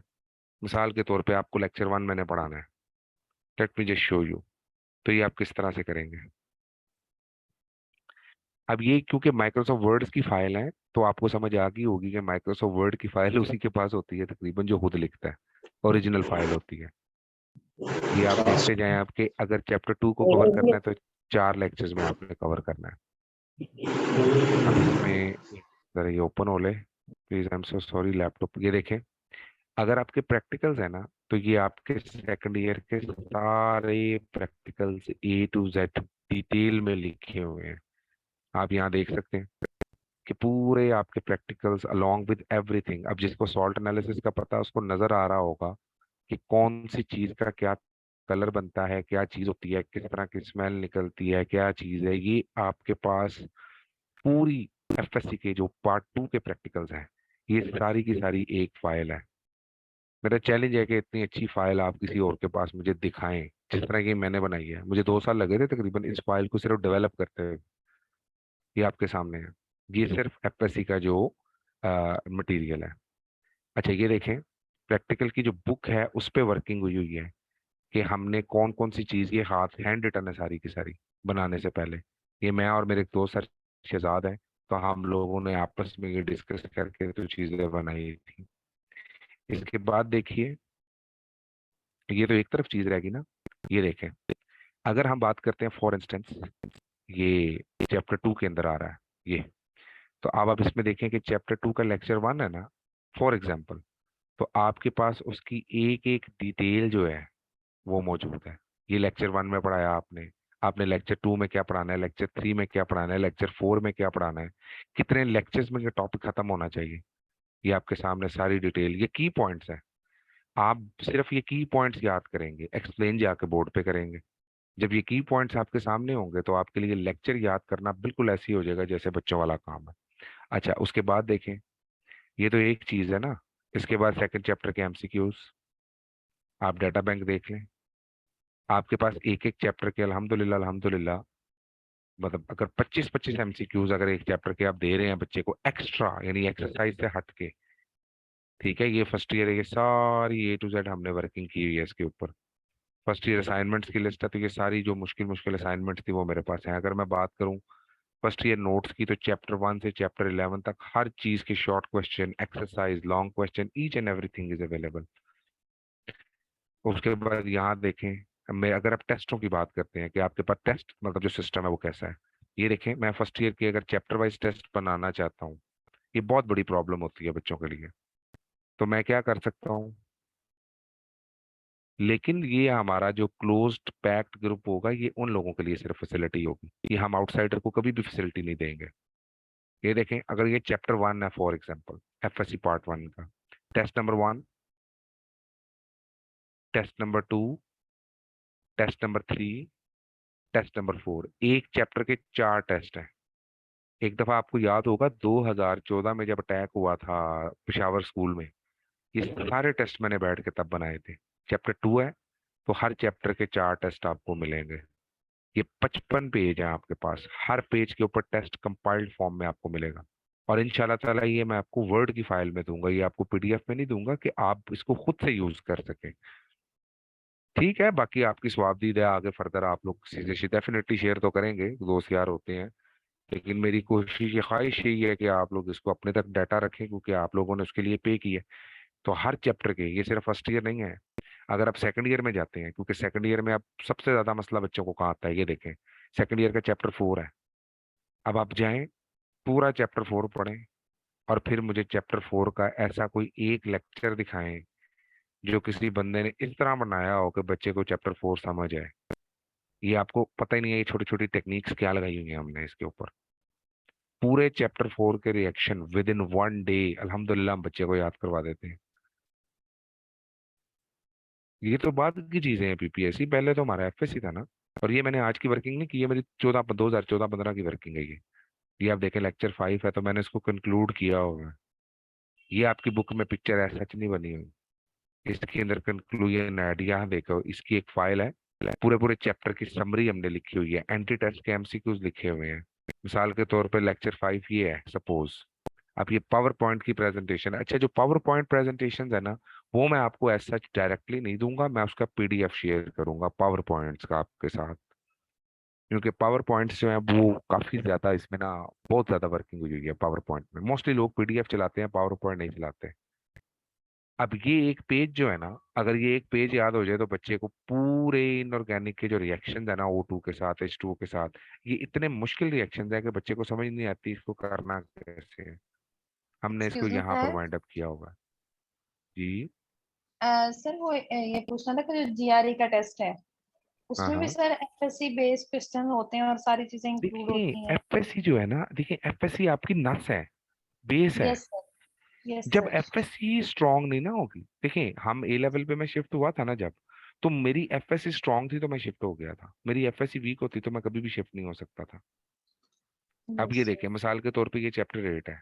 मिसाल के तौर पे आपको लेक्चर 1 मैंने पढ़ाना है, late me just show you. तो ये आप किस तरह से करेंगे। अब ये क्योंकि माइक्रोसॉफ्ट वर्ड की फाइल है, तो आपको समझ आ गई होगी कि माइक्रोसॉफ्ट वर्ड की फाइल उसी के पास होती है तकरीबन जो खुद लिखता है, ओरिजिनल फाइल होती है। ये आप देखते जाएं, आपके अगर चैप्टर 2 को कवर करना है तो 4 लेक्चर्स में आपने कवर करना है। अब इसमें जरा ये ओपन हो ले please, I am so sorry laptop. ये देखें, अगर आपके प्रैक्टिकल्स है ना, तो ये आपके सेकंड ईयर के सारे practicals A to Z detail में लिखे हुए हैं। आप यहाँ देख सकते हैं कि पूरे आपके प्रैक्टिकल्स अलोंग विद एवरीथिंग। अब जिसको सॉल्ट एनालिसिस का पता है उसको नजर आ रहा होगा कि कौन सी चीज का क्या कलर बनता है, क्या चीज होती है, किस तरह की स्मेल निकलती है, क्या चीज है। ये आपके पास पूरी एफएससी के जो पार्ट 2 के प्रैक्टिकल्स हैं, ये सारी की सारी एक फाइल है। मेरा चैलेंज है कि इतनी अच्छी फाइल आप किसी और के पास मुझे दिखाएं जिस तरह की मैंने बनाई है। मुझे 2 साल लगे थे तकरीबन इस फाइल को सिर्फ डेवलप करते हुए। ये आपके सामने है, ये सिर्फ एफएससी का जो मटेरियल है। अच्छा, ये देखें, प्रैक्टिकल की जो बुक है उस पे वर्किंग हुई हुई है कि हमने कौन कौन सी चीज, ये हाथ हैंड रिटन है सारी की सारी बनाने से पहले। ये मैं और मेरे एक दोस्त सर शहजाद है, तो हम लोगों ने आपस में ये डिस्कस करके तो चीजें बनाई थी। इसके बाद देखिए, ये तो एक तरफ चीज रहेगी ना। ये देखें, अगर हम बात करते हैं फॉर इंस्टेंस, ये चैप्टर 2 के अंदर आ रहा है ये, तो अब आप इसमें देखें कि चैप्टर 2 का लेक्चर 1 है ना फॉर एग्जाम्पल, तो आपके पास उसकी एक एक डिटेल जो है वो मौजूद है। ये लेक्चर 1 में पढ़ाया आपने, आपने लेक्चर 2 में क्या पढ़ाना है, लेक्चर 3 में क्या पढ़ाना है, लेक्चर 4 में क्या पढ़ाना है, कितने लेक्चर्स में ये टॉपिक खत्म होना चाहिए। ये आपके सामने सारी डिटेल, ये की पॉइंट्स हैं। आप सिर्फ ये की पॉइंट्स याद करेंगे, एक्सप्लेन जाके बोर्ड पे करेंगे। जब ये की पॉइंट्स आपके सामने होंगे तो आपके लिए लेक्चर याद करना बिल्कुल ऐसे ही हो जाएगा जैसे बच्चों वाला काम है। अच्छा, उसके बाद देखें, ये तो एक चीज है ना। इसके बाद सेकंड चैप्टर के एमसीक्यूज, आप डाटा बैंक देख लें। आपके पास एक एक चैप्टर के अल्हम्दुलिल्लाह अल्हम्दुलिल्लाह, मतलब अगर 25-25 एमसीक्यूज अगर एक चैप्टर के आप दे रहे हैं बच्चे को एक्स्ट्रा, यानी एक्सरसाइज से हट के, ठीक है। ये फर्स्ट ईयर है, ये सारी ए टू जेड हमने वर्किंग की हुई है इसके ऊपर। फर्स्ट ईयर असाइनमेंट्स की लिस्ट है, तो ये सारी जो मुश्किल मुश्किल असाइनमेंट्स थी वो मेरे पास है। अगर मैं बात करूं फर्स्ट ईयर नोट्स की, तो चैप्टर 1 से चैप्टर 11 तक हर चीज के short question, exercise, long question, each and everything is available. उसके बाद यहाँ देखें, मैं अगर आप टेस्टों की बात करते हैं कि आपके पास टेस्ट मतलब जो सिस्टम है वो कैसा है, ये देखें। मैं फर्स्ट ईयर के अगर चैप्टर वाइज टेस्ट बनाना चाहता हूँ, ये बहुत बड़ी प्रॉब्लम होती है बच्चों के लिए, तो मैं क्या कर सकता हूँ। लेकिन ये हमारा जो क्लोज्ड पैक्ड ग्रुप होगा, ये उन लोगों के लिए सिर्फ फैसिलिटी होगी, ये हम आउटसाइडर को कभी भी फैसिलिटी नहीं देंगे। ये देखें, अगर ये चैप्टर 1 है फॉर एग्जांपल, एफएससी पार्ट 1 का, test number 1, test number 2, test number 3, test number 4, एक चैप्टर के 4 टेस्ट हैं। एक दफा आपको याद होगा 2014 में जब अटैक हुआ था पेशावर स्कूल में, ये सारे टेस्ट मैंने बैठ के तब बनाए थे। चैप्टर 2 है तो हर चैप्टर के 4 टेस्ट आपको मिलेंगे। ये 55 पेज है आपके पास, हर पेज के ऊपर टेस्ट कंपाइल्ड फॉर्म में आपको मिलेगा। और इंशाल्लाह ताला ये मैं आपको वर्ड की फाइल में दूंगा, ये आपको पीडीएफ में नहीं दूंगा कि आप इसको खुद से यूज कर सकें। ठीक है, बाकी आपकी स्वाबदीद है, आगे फर्दर आप लोग किसी डेफिनेटली शेयर तो करेंगे, दोस्त यार होते हैं। लेकिन मेरी कोशिश ये ख्वाहिश यही है कि आप लोग इसको अपने तक डाटा रखें, क्योंकि आप लोगों ने उसके लिए पे किया है। तो हर चैप्टर के, ये सिर्फ फर्स्ट ईयर नहीं है, अगर आप सेकंड ईयर में जाते हैं, क्योंकि सेकंड ईयर में आप सबसे ज्यादा मसला बच्चों को कहाँ आता है, ये देखें, सेकंड ईयर का चैप्टर 4 है। अब आप जाएं, पूरा चैप्टर 4 पढ़ें, और फिर मुझे चैप्टर 4 का ऐसा कोई एक लेक्चर दिखाएं जो किसी बंदे ने इस तरह बनाया हो कि बच्चे को चैप्टर 4 समझ आए। ये आपको पता ही नहीं है, ये छोटी छोटी टेक्निक्स क्या लगाई हुई हैं हमने इसके ऊपर। पूरे चैप्टर 4 के रिएक्शन विद इन 1 डे अल्हम्दुलिल्लाह हम बच्चे को याद करवा देते हैं। ये तो बाद की चीजें हैं पीपीएससी, पहले तो हमारा एफएससी था ना। और ये मैंने आज की वर्किंग नहीं की, ये मेरी 2014-15 की वर्किंग है ये आप देखें, लेक्चर 5 है, तो मैंने इसको कंक्लूड किया होगा। ये आपकी बुक में पिक्चर ऐसा सच नहीं बनी हुई, इसके अंदर कंक्लूजन ऐड, यहाँ देखो इसकी एक फाइल है, पूरे पूरे चैप्टर की समरी हमने लिखी हुई है, एंटी टेस्ट के एमसीक्यूज लिखे हुए हैं। मिसाल के तौर पे लेक्चर 5 ये है सपोज। अब ये पावर पॉइंट की प्रेजेंटेशन है। अच्छा, जो पावर पॉइंट प्रेजेंटेशन है ना, वो मैं आपको ऐसा सच डायरेक्टली नहीं दूंगा, मैं उसका पीडीएफ शेयर करूंगा पावर पॉइंट्स का आपके साथ, क्योंकि पावर पॉइंट्स जो है वो काफी ज्यादा इसमें ना, बहुत ज्यादा वर्किंग हुई है पावर पॉइंट में। मोस्टली लोग पीडीएफ चलाते हैं, पावर पॉइंट नहीं चलाते। अब ये एक पेज जो है ना, अगर ये एक पेज याद हो जाए तो बच्चे को पूरे इनऑर्गेनिक के जो रिएक्शन है ना, O2 के साथ, H2O के साथ, ये इतने मुश्किल रिएक्शन है कि बच्चे को समझ नहीं आती इसको करना कैसे है। हमने इसको एक्सक्यूज मी यहाँ पर सर। वाइंड अप किया होगा। जी। सर वो ये पूछना था कि जो जीआरई का टेस्ट है हाँ उसमें भी हाँ, सर एफएससी बेस्ड क्वेश्चन होते हैं और सारी चीजें इंक्लूड देखिए होती हैं। एफएससी जो है ना, देखिए एफएससी आपकी नस है, बेस है। Yes sir. यस जब सर। एफएससी स्ट्रांग नहीं ना होगी, देखिए हम ए लेवल पे मैं शिफ्ट हुआ था ना जब, तो मेरी एफएससी स्ट्रांग थी तो मैं शिफ्ट हो गया था, मेरी एफएससी वीक होती तो मैं कभी भी शिफ्ट नहीं हो सकता था। अब यस ये सर। देखिए, मिसाल के तौर पे ये चैप्टर 8 है।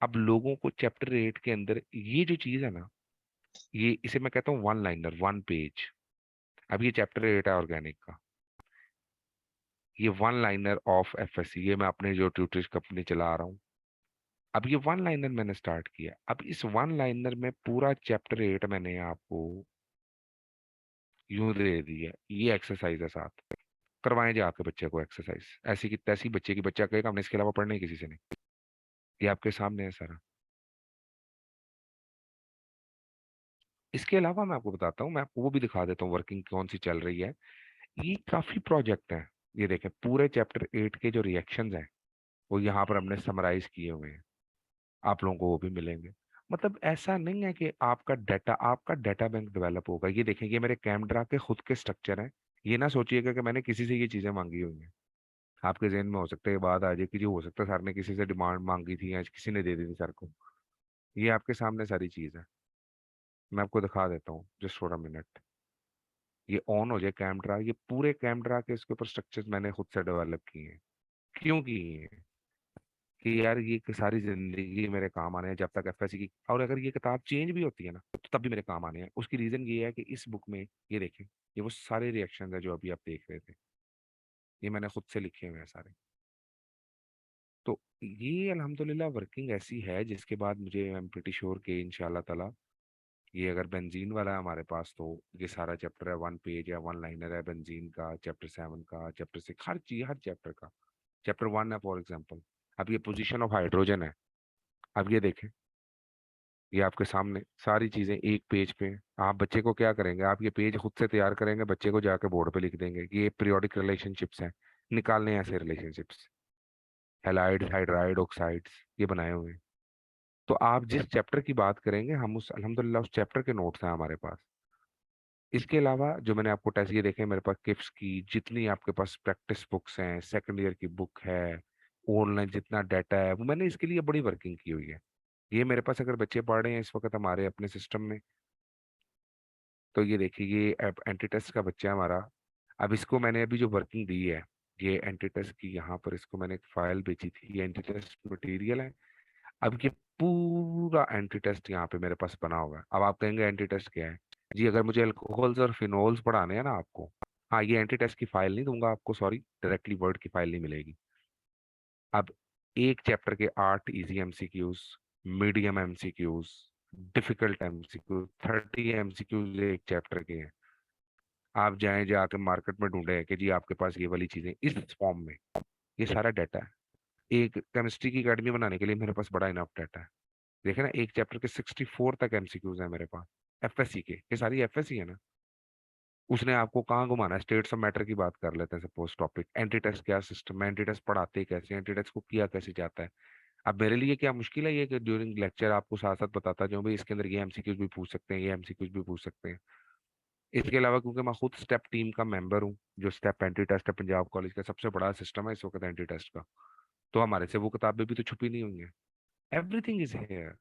अब लोगों को चैप्टर 8 के अंदर ये जो चीज है ना, ये इसे मैं कहता हूँ वन लाइनर, 1 पेज। अब ये चैप्टर 8 है ऑर्गेनिक का, ये वन लाइनर ऑफ एफएससी, ये मैं अपने जो ट्यूटर्स कंपनी चला रहा हूँ। अब ये वन लाइनर मैंने स्टार्ट किया, अब इस वन लाइनर में पूरा चैप्टर 8 मैंने आपको यूं दे दिया, ये एक्सरसाइज है साथ, करवाएं जाके बच्चे को एक्सरसाइज ऐसी की तैसी, बच्चे की बच्चा कहेगा हमने इसके अलावा पढ़ना ही किसी से नहीं। ये आपके सामने है सारा। इसके अलावा मैं आपको बताता हूँ, मैं आपको वो भी दिखा देता हूँ वर्किंग कौन सी चल रही है। ये काफी प्रोजेक्ट हैं, ये देखें पूरे चैप्टर 8 के जो रिएक्शंस हैं वो यहाँ पर हमने समराइज किए हुए हैं, आप लोगों को वो भी मिलेंगे। मतलब ऐसा नहीं है कि आपका डाटा बैंक डेवलप होगा। ये देखें, ये मेरे कैमरा के खुद के स्ट्रक्चर हैं। ये ना सोचिएगा कि मैंने किसी से ये चीजें मांगी हुई हैं। आपके जहन में हो सकता है बात आ जाए कि जो हो सकता है सर ने किसी से डिमांड मांगी थी या किसी ने दे दी थी सर को। ये आपके सामने सारी चीज है, मैं आपको दिखा देता हूँ जस्ट फॉर अ मिनट। ये ऑन हो जाए कैमरा, ये पूरे कैमरा के इसके ऊपर स्ट्रक्चर्स मैंने खुद से डेवलप किए हैं। क्यों किए हैं? कि यार ये सारी जिंदगी मेरे काम आने हैं जब तक एफएससी की, और अगर ये किताब चेंज भी होती है ना तो तब भी मेरे काम आने हैं। उसकी रीजन ये है कि इस बुक में ये देखें, ये वो सारे रिएक्शन है जो अभी आप देख रहे थे, ये मैंने खुद से लिखे हुए हैं सारे। तो ये अल्हम्दुलिल्लाह वर्किंग ऐसी है जिसके बाद मुझे आई एम प्रीटी श्योर कि इंशाल्लाह ताला, ये अगर बेंजीन वाला है हमारे पास तो ये सारा चैप्टर है 1 पेज या वन लाइनर है बेंजीन का, चैप्टर 7 का, चैप्टर 6, हर चीज हर चैप्टर का। चैप्टर 1 है फॉर एग्जाम्पल, अब ये पोजीशन ऑफ हाइड्रोजन है। अब ये देखें, ये आपके सामने सारी चीजें एक पेज पे हैं। आप बच्चे को क्या करेंगे, आप ये पेज खुद से तैयार करेंगे, बच्चे को जाके बोर्ड पे लिख देंगे कि ये पीरियोडिक रिलेशनशिप्स हैं, निकालने हैं ऐसे रिलेशनशिप्स, हैलाइड हाइड्राइड ऑक्साइड्स, ये बनाए हुए हैं। तो आप जिस चैप्टर की बात करेंगे हम उस अल्हम्दुलिल्लाह उस चैप्टर के नोट्स हैं हमारे पास। इसके अलावा जो मैंने आपको टेस्ट ये देखे, मेरे पास किफ्स की जितनी आपके पास प्रैक्टिस बुक्स हैं, सेकंड ईयर की बुक है, ऑनलाइन जितना डाटा है, वो मैंने इसके लिए बड़ी वर्किंग की हुई है। ये मेरे पास अगर बच्चे पढ़ रहे हैं इस वक्त हमारे अपने सिस्टम में, तो ये देखिए ये एंटी टेस्ट का बच्चा है हमारा। अब इसको मैंने अभी जो वर्किंग दी है, ये एंटी टेस्ट की, यहाँ पर इसको मैंने एक फाइल भेजी थी, ये एंटी टेस्ट मटेरियल है। अब ये पूरा एंटी टेस्ट यहाँ पे मेरे पास बना हुआ है। अब आप कहेंगे एंटी टेस्ट क्या है? जी, अगर मुझे अल्कोहल्स और फिनोल्स पढ़ाने हैं ना आपको, हाँ, ये एंटी टेस्ट की फाइल नहीं दूंगा आपको, सॉरी, डायरेक्टली वर्ड की फाइल नहीं मिलेगी। अब एक चैप्टर के 8 easy MCQs, medium MCQs, difficult MCQs, 30 MCQs एक चैप्टर के हैं। आप जाएं जाके मार्केट में ढूंढें कि जी आपके पास ये वाली चीजें इस फॉर्म में, ये सारा डाटा है। एक केमिस्ट्री की अकेडमी बनाने के लिए मेरे पास बड़ा इनफ डाटा है। देखे ना, एक चैप्टर के 64 तक एमसीक्यूज है मेरे पास, एफएससी के, ये सारी एफएससी है ना। उसने आपको कहाँ घुमाना है, स्टेट्स ऑफ मैटर की बात कर लेते हैं सपोज टॉपिक, एंटी टेस्ट क्या सिस्टम है, एंटी टेस्ट पढ़ाते कैसे, एंटी टेस्ट को किया कैसे जाता है। अब मेरे लिए क्या मुश्किल है ये कि ड्यूरिंग लेक्चर आपको साथ साथ बताता जाऊं भाई इसके अंदर ये एमसीक्यूज भी पूछ सकते हैं, ये एमसीक्यूज भी पूछ सकते हैं। इसके अलावा क्योंकि मैं खुद स्टेप टीम का मेंबर हूँ, जो स्टेप एंटी टेस्ट है पंजाब कॉलेज का सबसे बड़ा सिस्टम है इस वक्त एंटी टेस्ट का, तो हमारे से वो किताबें भी तो छुपी नहीं हुई हैं। Everything is here.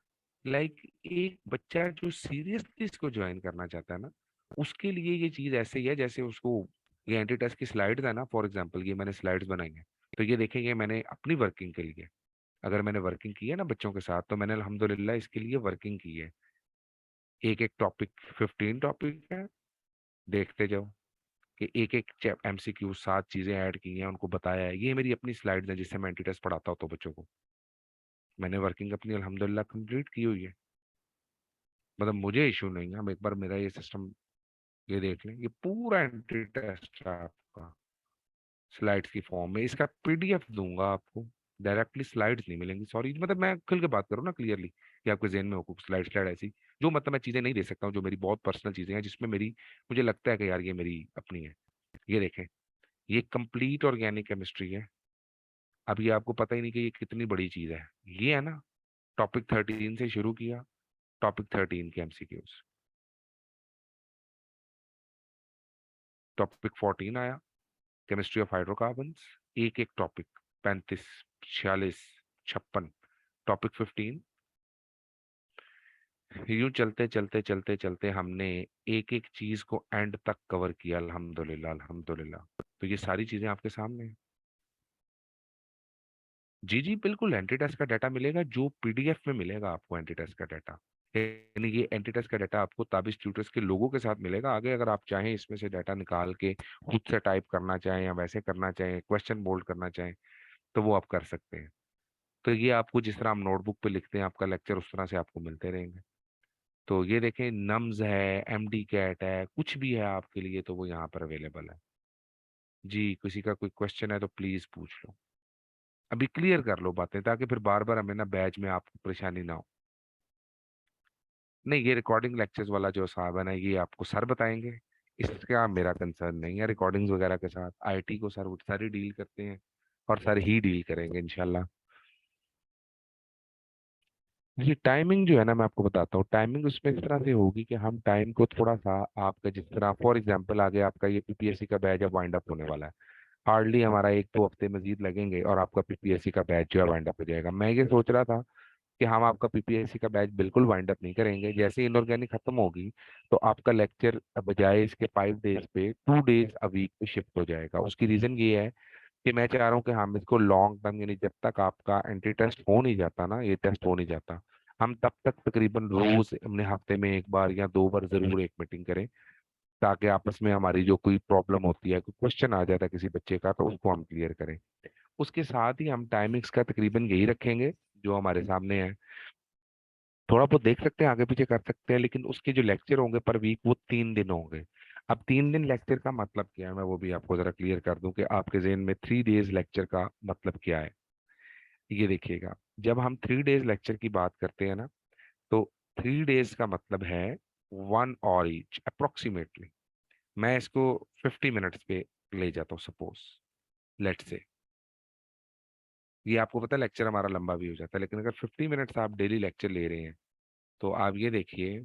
लाइक एक बच्चा जो सीरियसली इसको ज्वाइन करना चाहता है ना, उसके लिए ये चीज ऐसे ही है जैसे उसको, ये एंटी टेस्ट की स्लाइड्स है ना, फॉर एग्जांपल ये मैंने स्लाइड्स बनाई हैं, तो ये देखेंगे मैंने अपनी वर्किंग के लिए, अगर मैंने वर्किंग की है ना बच्चों के साथ, तो मैंने अल्हम्दुलिल्लाह इसके लिए वर्किंग की है। एक एक टॉपिक, 15 टॉपिक है, देखते जाओ कि एक एक एमसीक्यू 7 चीजें ऐड की हैं, उनको बताया है। ये मेरी अपनी स्लाइड्स हैं जिससे मैं एंटी टेस्ट पढ़ाता हूँ तो बच्चों को, मैंने वर्किंग अपनी अल्हम्दुलिल्लाह कंप्लीट की हुई है। मतलब मुझे इशू नहीं है, हम एक बार मेरा ये सिस्टम ये देख लें, ये पूरा एंटी टेस्ट है आपका स्लाइड्स की फॉर्म में, इसका पीडीएफ दूंगा आपको, डायरेक्टली स्लाइड्स नहीं मिलेंगी, सॉरी, मतलब मैं खुल के बात करूँ ना क्लियरली, कि आपके जहन में हो कुछ स्लाइड स्लाइड ऐसी जो मतलब मैं चीजें नहीं दे सकता हूँ, जो मेरी बहुत पर्सनल चीजें हैं जिसमें मेरी, मुझे लगता है कि यार ये मेरी अपनी है। ये देखें, ये कंप्लीट ऑर्गेनिक केमिस्ट्री है। अभी आपको पता ही नहीं कि ये कितनी बड़ी चीज है। ये है ना, टॉपिक 13 से शुरू किया, टॉपिक 13 के एमसीक्यूज, टॉपिक 14 आया केमिस्ट्री ऑफ हाइड्रोकार्बन्स, एक एक टॉपिक 35, 46, 56, टॉपिक 15, यूं चलते चलते चलते चलते हमने एक एक चीज को एंड तक कवर किया अल्हम्दुलिल्लाह अल्हम्दुलिल्लाह। तो ये सारी चीजें आपके सामने हैं। जी जी बिल्कुल, एंटी टेस्ट का डाटा मिलेगा जो पीडीएफ में मिलेगा आपको, एंटी टेस्ट का डाटा, यानी ये एंटी टेस्ट का डाटा आपको ताबिश ट्यूटर्स के लोगों के साथ मिलेगा। आगे अगर आप चाहें इसमें से डाटा निकाल के खुद से टाइप करना चाहें या वैसे करना चाहें, क्वेश्चन बोल्ड करना चाहें, तो वो आप कर सकते हैं। तो ये आपको जिस तरह हम नोटबुक पे लिखते हैं आपका लेक्चर, उस तरह से आपको मिलते रहेंगे। तो ये देखें, नम्स है, एमडी कैट है, कुछ भी है आपके लिए तो वो यहाँ पर अवेलेबल है। जी, किसी का कोई क्वेश्चन है तो प्लीज पूछ लो, अभी क्लियर कर लो बातें, ताकि फिर बार बार हमें ना बैच में आपको परेशानी ना हो। नहीं, ये रिकॉर्डिंग लेक्चर्स वाला जो साहब है ना, ये आपको सर बताएंगे, इसका मेरा कंसर्न नहीं है। रिकॉर्डिंग्स वगैरह के साथ आईटी को सर सारी डील करते हैं, और सर ही डील करेंगे इंशाल्लाह। जी, टाइमिंग जो है ना, मैं आपको बताता हूँ, टाइमिंग उसमें इस तरह से होगी कि हम टाइम को थोड़ा सा, आपका जिस तरह फॉर एग्जांपल आगे आपका ये पीपीएससी का बैच अब वाइंड अप होने वाला है, हार्डली हमारा 1-2 हफ्ते मजीद लगेंगे और आपका पीपीएससी का बैच जो है वाइंड अप हो जाएगा। मैं ये सोच रहा था कि हम आपका पीपीएससी का बैच बिल्कुल वाइंड अप नहीं करेंगे, जैसे इनऑर्गेनिक खत्म होगी तो आपका लेक्चर बजाय इसके 5 डेज पे 2 डेज अ वीक पे शिफ्ट हो जाएगा। उसकी रीजन ये है कि मैं चाह रहा हूँ कि हम इसको लॉन्ग टर्म, यानी जब तक आपका एंट्री टेस्ट हो नहीं जाता ना, ये टेस्ट हो नहीं जाता, हम तब तक तकरीबन रोज हमने हफ्ते में 1 बार या 2 बार जरूर एक मीटिंग करें, ताकि आपस में हमारी जो कोई प्रॉब्लम होती है, कोई क्वेश्चन आ जाता है किसी बच्चे का, तो उसको हम क्लियर करें। उसके साथ ही हम टाइमिंग्स का तकरीबन यही रखेंगे जो हमारे सामने है। थोड़ा बहुत देख सकते हैं, आगे पीछे कर सकते हैं, लेकिन उसके जो लेक्चर होंगे पर वीक वो 3 दिन होंगे। अब 3 दिन लेक्चर का मतलब क्या है, मैं वो भी आपको जरा क्लियर कर दूं कि आपके जहन में 3 डेज लेक्चर का मतलब क्या है। ये देखिएगा, जब हम 3 डेज लेक्चर की बात करते हैं ना, तो 3 डेज का मतलब है 1 आवर ईच अप्रोक्सीमेटली। मैं इसको 50 मिनट्स पे ले जाता हूँ सपोज, लेट से। ये आपको पता है लेक्चर हमारा लंबा भी हो जाता है, लेकिन अगर 50 मिनट्स आप डेली लेक्चर ले रहे हैं, तो आप ये देखिए,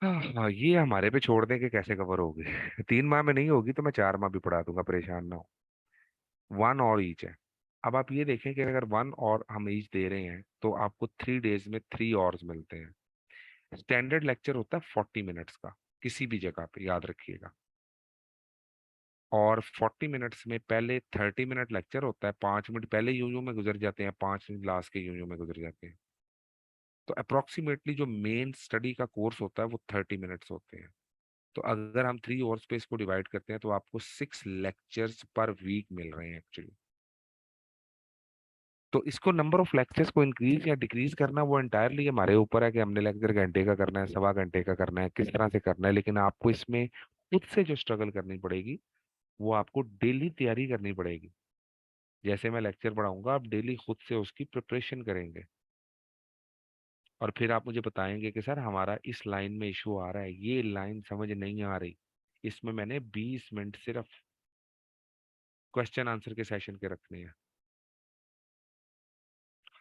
हाँ ये हमारे पे छोड़ दें कि कैसे कवर होगी। 3 माह में नहीं होगी तो मैं 4 माह भी पढ़ा दूंगा, परेशान ना हो। 1 आवर ईच है। अब आप ये देखें कि अगर 1 आवर हम ईच दे रहे हैं तो आपको 3 डेज में 3 आवर्स मिलते हैं। स्टैंडर्ड लेक्चर होता है 40 मिनट्स का, किसी भी जगह पे याद रखिएगा। और 40 मिनट्स में पहले 30 मिनट लेक्चर होता है, 5 मिनट पहले यूं में गुजर जाते हैं, 5 मिनट लास्ट के यूं में गुजर जाते हैं। तो अप्रोक्सीमेटली जो मेन स्टडी का कोर्स होता है वो 30 मिनट्स होते हैं। तो अगर हम 3 आवर्स पे इसको डिवाइड करते हैं तो आपको 6 लेक्चर्स पर वीक मिल रहे हैं एक्चुअली। तो इसको नंबर ऑफ लेक्चर्स को इंक्रीज या डिक्रीज करना वो एंटायरली हमारे ऊपर है कि हमने लेक्चर घंटे का करना है, सवा घंटे का करना है, किस तरह से करना है। लेकिन आपको इसमें खुद से जो स्ट्रगल करनी पड़ेगी वो आपको डेली तैयारी करनी पड़ेगी। जैसे मैं लेक्चर पढ़ाऊंगा, आप डेली खुद से उसकी प्रिपरेशन करेंगे और फिर आप मुझे बताएंगे कि सर हमारा इस लाइन में इशू आ रहा है, ये लाइन समझ नहीं आ रही, इसमें मैंने 20 मिनट सिर्फ क्वेश्चन आंसर के सेशन के रखने हैं।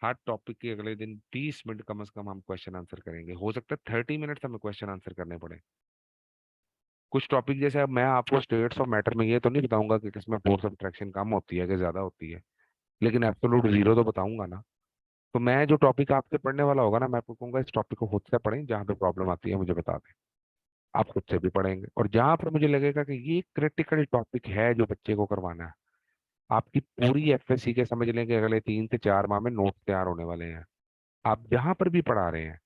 हर टॉपिक के अगले दिन 30 मिनट कम से कम हम क्वेश्चन आंसर करेंगे। हो सकता है 30 मिनट हमें क्वेश्चन आंसर करने पड़े। कुछ टॉपिक जैसे अब मैं आपको स्टेट्स ऑफ मैटर में ये तो नहीं बताऊंगा कि किसमें फोर्स ऑफ अट्रैक्शन कम होती है कि ज्यादा होती है, लेकिन एब्सोल्यूट जीरो तो बताऊंगा ना। तो मैं जो टॉपिक आपसे पढ़ने वाला होगा ना, मैं आपको कहूंगा इस टॉपिक को खुद से पढ़ें, जहाँ पे प्रॉब्लम आती है मुझे बता दें। आप खुद से भी पढ़ेंगे और जहां पर मुझे लगेगा कि ये क्रिटिकल टॉपिक है जो बच्चे को करवाना है, आपकी पूरी एफएससी के समझ लें कि अगले 3 से 4 माह में नोट्स तैयार होने वाले हैं। आप जहां पर भी पढ़ा रहे हैं,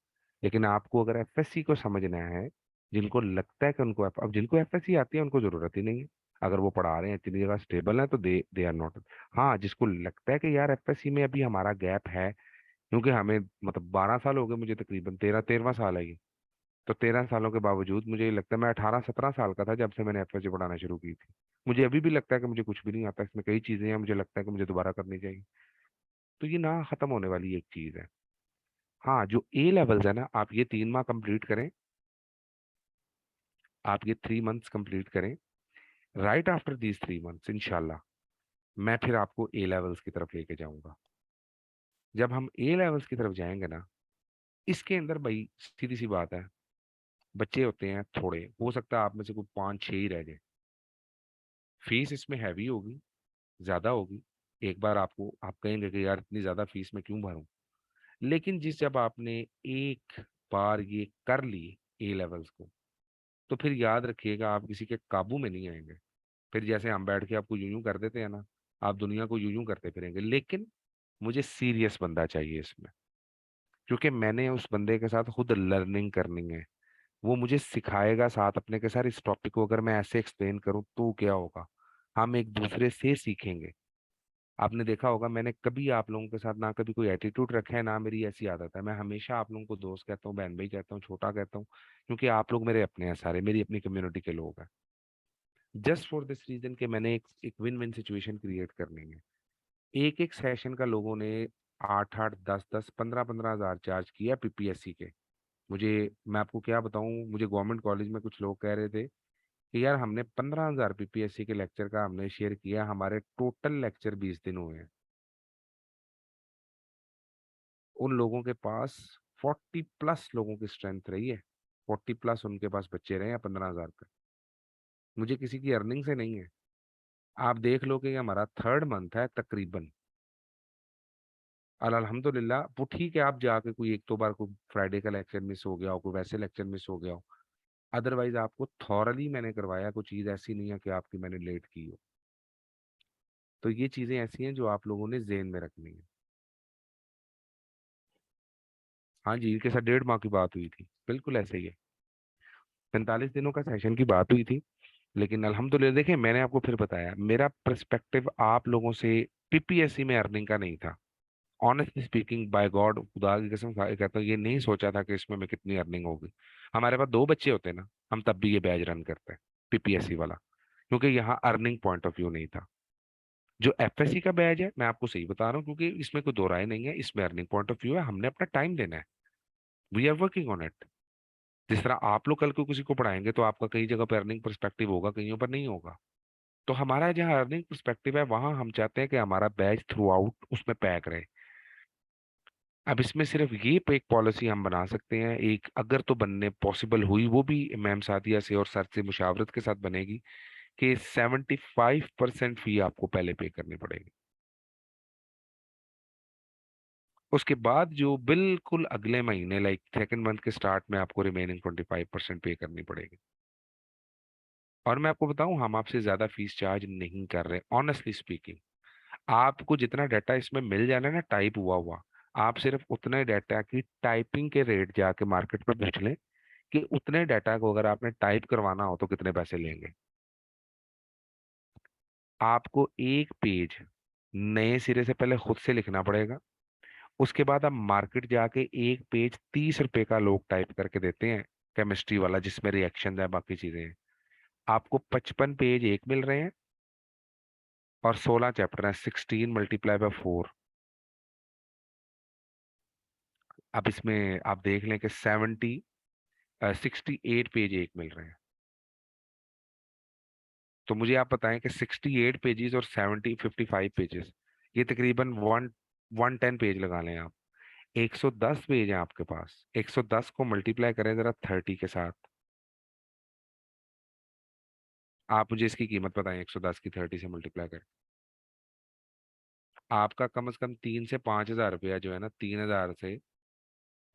लेकिन आपको अगर एफएससी को समझना है, जिनको लगता है कि उनको अब जिनको एफएससी आती है उनको जरूरत ही नहीं है। अगर वो पढ़ा रहे हैं इतनी जगह स्टेबल है तो दे दे आर नॉट। हाँ, जिसको लगता है कि यार एफएससी में अभी हमारा गैप है, क्योंकि हमें मतलब 12 साल हो गए, मुझे तकरीबन 13वां साल है ये, तो 13 सालों के बावजूद मुझे ये लगता है, मैं 18-17 साल का था जब से मैंने एफएससी पढ़ाना शुरू की थी। मुझे अभी भी लगता है कि मुझे कुछ भी नहीं आता, इसमें कई चीजें हैं मुझे लगता है कि मुझे दोबारा करनी चाहिए। तो ये ना खत्म होने वाली एक चीज है। हाँ, जो ए लेवल्स है ना, आप ये 3 माह कंप्लीट करें, आप ये 3 मंथ्स कंप्लीट करें। राइट आफ्टर दीज 3 मंथ्स इंशाल्लाह मैं फिर आपको ए लेवल्स की तरफ लेके जाऊंगा। जब हम ए लेवल्स की तरफ जाएंगे ना, इसके अंदर भाई सीधी सी बात है, बच्चे होते हैं थोड़े, हो सकता है आप में से कोई 5-6 ही रह जाए। फीस इसमें हैवी होगी, ज्यादा होगी। एक बार आपको आप कहेंगे कि यार इतनी ज्यादा फीस में क्यों भरूं, लेकिन जिस जब आपने एक बार ये कर लिए ए लेवल्स को, तो फिर याद रखिएगा आप किसी के काबू में नहीं आएंगे। फिर जैसे हम बैठ के आपको यूं यूं कर देते हैं ना, आप दुनिया को यूं यूं करते फिरेंगे। लेकिन मुझे सीरियस बंदा चाहिए इसमें, क्योंकि मैंने उस बंदे के साथ खुद लर्निंग करनी है। वो मुझे सिखाएगा साथ अपने के साथ, इस टॉपिक को अगर मैं ऐसे एक्सप्लेन करूँ तो क्या होगा, हम एक दूसरे से सीखेंगे। आपने देखा होगा मैंने कभी आप लोगों के साथ ना कभी कोई एटीट्यूड रखा है, ना मेरी ऐसी आदत है। मैं हमेशा आप लोगों को दोस्त कहता हूँ, बहन भाई कहता हूँ, छोटा कहता हूँ, क्योंकि आप लोग मेरे अपने हैं, सारे मेरी अपनी कम्युनिटी के लोग हैं। जस्ट फॉर दिस रीजन कि मैंने एक विन विन सिचुएशन क्रिएट करनी है। एक एक सेशन का लोगों ने 8-8, 10-10, 15-15 हजार चार्ज किया पीपीएससी के। मुझे, मैं आपको क्या बताऊं, मुझे गवर्नमेंट कॉलेज में कुछ लोग कह रहे थे कि यार हमने 15 हजार पीपीएससी के लेक्चर का हमने शेयर किया, हमारे टोटल लेक्चर 20 दिन हुए हैं। उन लोगों के पास 40+ लोगों की स्ट्रेंथ रही है, 40+ उनके पास बच्चे रहे हैं 15 हजार पे। मुझे किसी की अर्निंग से नहीं है। आप देख लो कि हमारा 3rd मंथ है तकरीबन। और अल्हम्दुलिल्लाह वो ठीक है, आप जाके कोई एक दो बार कोई फ्राइडे का लेक्चर मिस हो गया हो, कोई वैसे लेक्चर मिस हो गया हो, अदरवाइज आपको थॉरली मैंने करवाया। कोई चीज़ ऐसी नहीं है कि आपकी मैंने लेट की हो। तो ये चीज़ें ऐसी हैं जो आप लोगों ने जेहन में रखनी है। हाँ जी, इनके साथ 1.5 माह की बात हुई थी, बिल्कुल ऐसे ही है। 45 दिनों का सेशन की बात हुई थी। लेकिन अल्हम्दुलिल्लाह देखिए, मैंने आपको फिर बताया मेरा पर्सपेक्टिव आप लोगों से पीपीएससी में अर्निंग का नहीं था। ऑनेस्टली स्पीकिंग, बाय गॉड, खुदा की कसम कहता हूँ, ये नहीं सोचा था कि इसमें मैं कितनी अर्निंग होगी। हमारे पास 2 बच्चे होते ना, हम तब भी ये बैच रन करते हैं पीपीएससी वाला, क्योंकि यहाँ अर्निंग पॉइंट ऑफ व्यू नहीं था। जो एफएससी का बैच है, मैं आपको सही बता रहा हूँ, क्योंकि इसमें कोई दो राय नहीं है, इसमें अर्निंग पॉइंट ऑफ व्यू है, हमने अपना टाइम देना है। We are working on it. जिस तरह आप लोग कल को किसी को पढ़ाएंगे तो आपका कई जगह पर अर्निंग पर्सपेक्टिव होगा, कईयों पर नहीं होगा। तो हमारा जहाँ अर्निंग पर्सपेक्टिव है, वहां हम चाहते हैं कि हमारा बैच थ्रू आउट उसमें पैक रहे। अब इसमें सिर्फ ये एक पॉलिसी हम बना सकते हैं, एक अगर तो बनने पॉसिबल हुई, वो भी मैम सादिया से और सर से मुशावरत के साथ बनेगी, कि 75% फी आपको पहले पे करनी पड़ेगी। उसके बाद जो बिल्कुल अगले महीने लाइक 2nd मंथ के स्टार्ट में आपको रिमेनिंग 25% पे करनी पड़ेगी। और मैं आपको बताऊं, हम आपसे ज्यादा फीस चार्ज नहीं कर रहे, ऑनेस्टली स्पीकिंग। आपको जितना डाटा इसमें मिल जाना ना टाइप हुआ हुआ, आप सिर्फ उतने डाटा की टाइपिंग के रेट जाके मार्केट में पूछ लें कि उतने डाटा को अगर आपने टाइप करवाना हो तो कितने पैसे लेंगे। आपको एक पेज नए सिरे से पहले खुद से लिखना पड़ेगा। उसके बाद आप मार्केट जाके एक पेज 30 रुपए का लोग टाइप करके देते हैं, केमिस्ट्री वाला जिसमें रिएक्शन है बाकी चीजें हैं। आपको 55 पेज एक मिल रहे हैं और 16 चैप्टर हैं, 16 × 4। अब इसमें आप देख लें कि 68 पेज एक मिल रहे हैं। तो मुझे आप बताएं कि 68 पेजेस और 55 पेजेस, ये तकरीबन 110 पेज लगा लें आप। 110 पेज है आपके पास, 110 को मल्टीप्लाई करें जरा 30 के साथ। आप मुझे इसकी कीमत बताएं, 110 की 30 से मल्टीप्लाई करें। आपका कम से कम 3 से 5 हज़ार रुपया जो है ना, 3 हज़ार से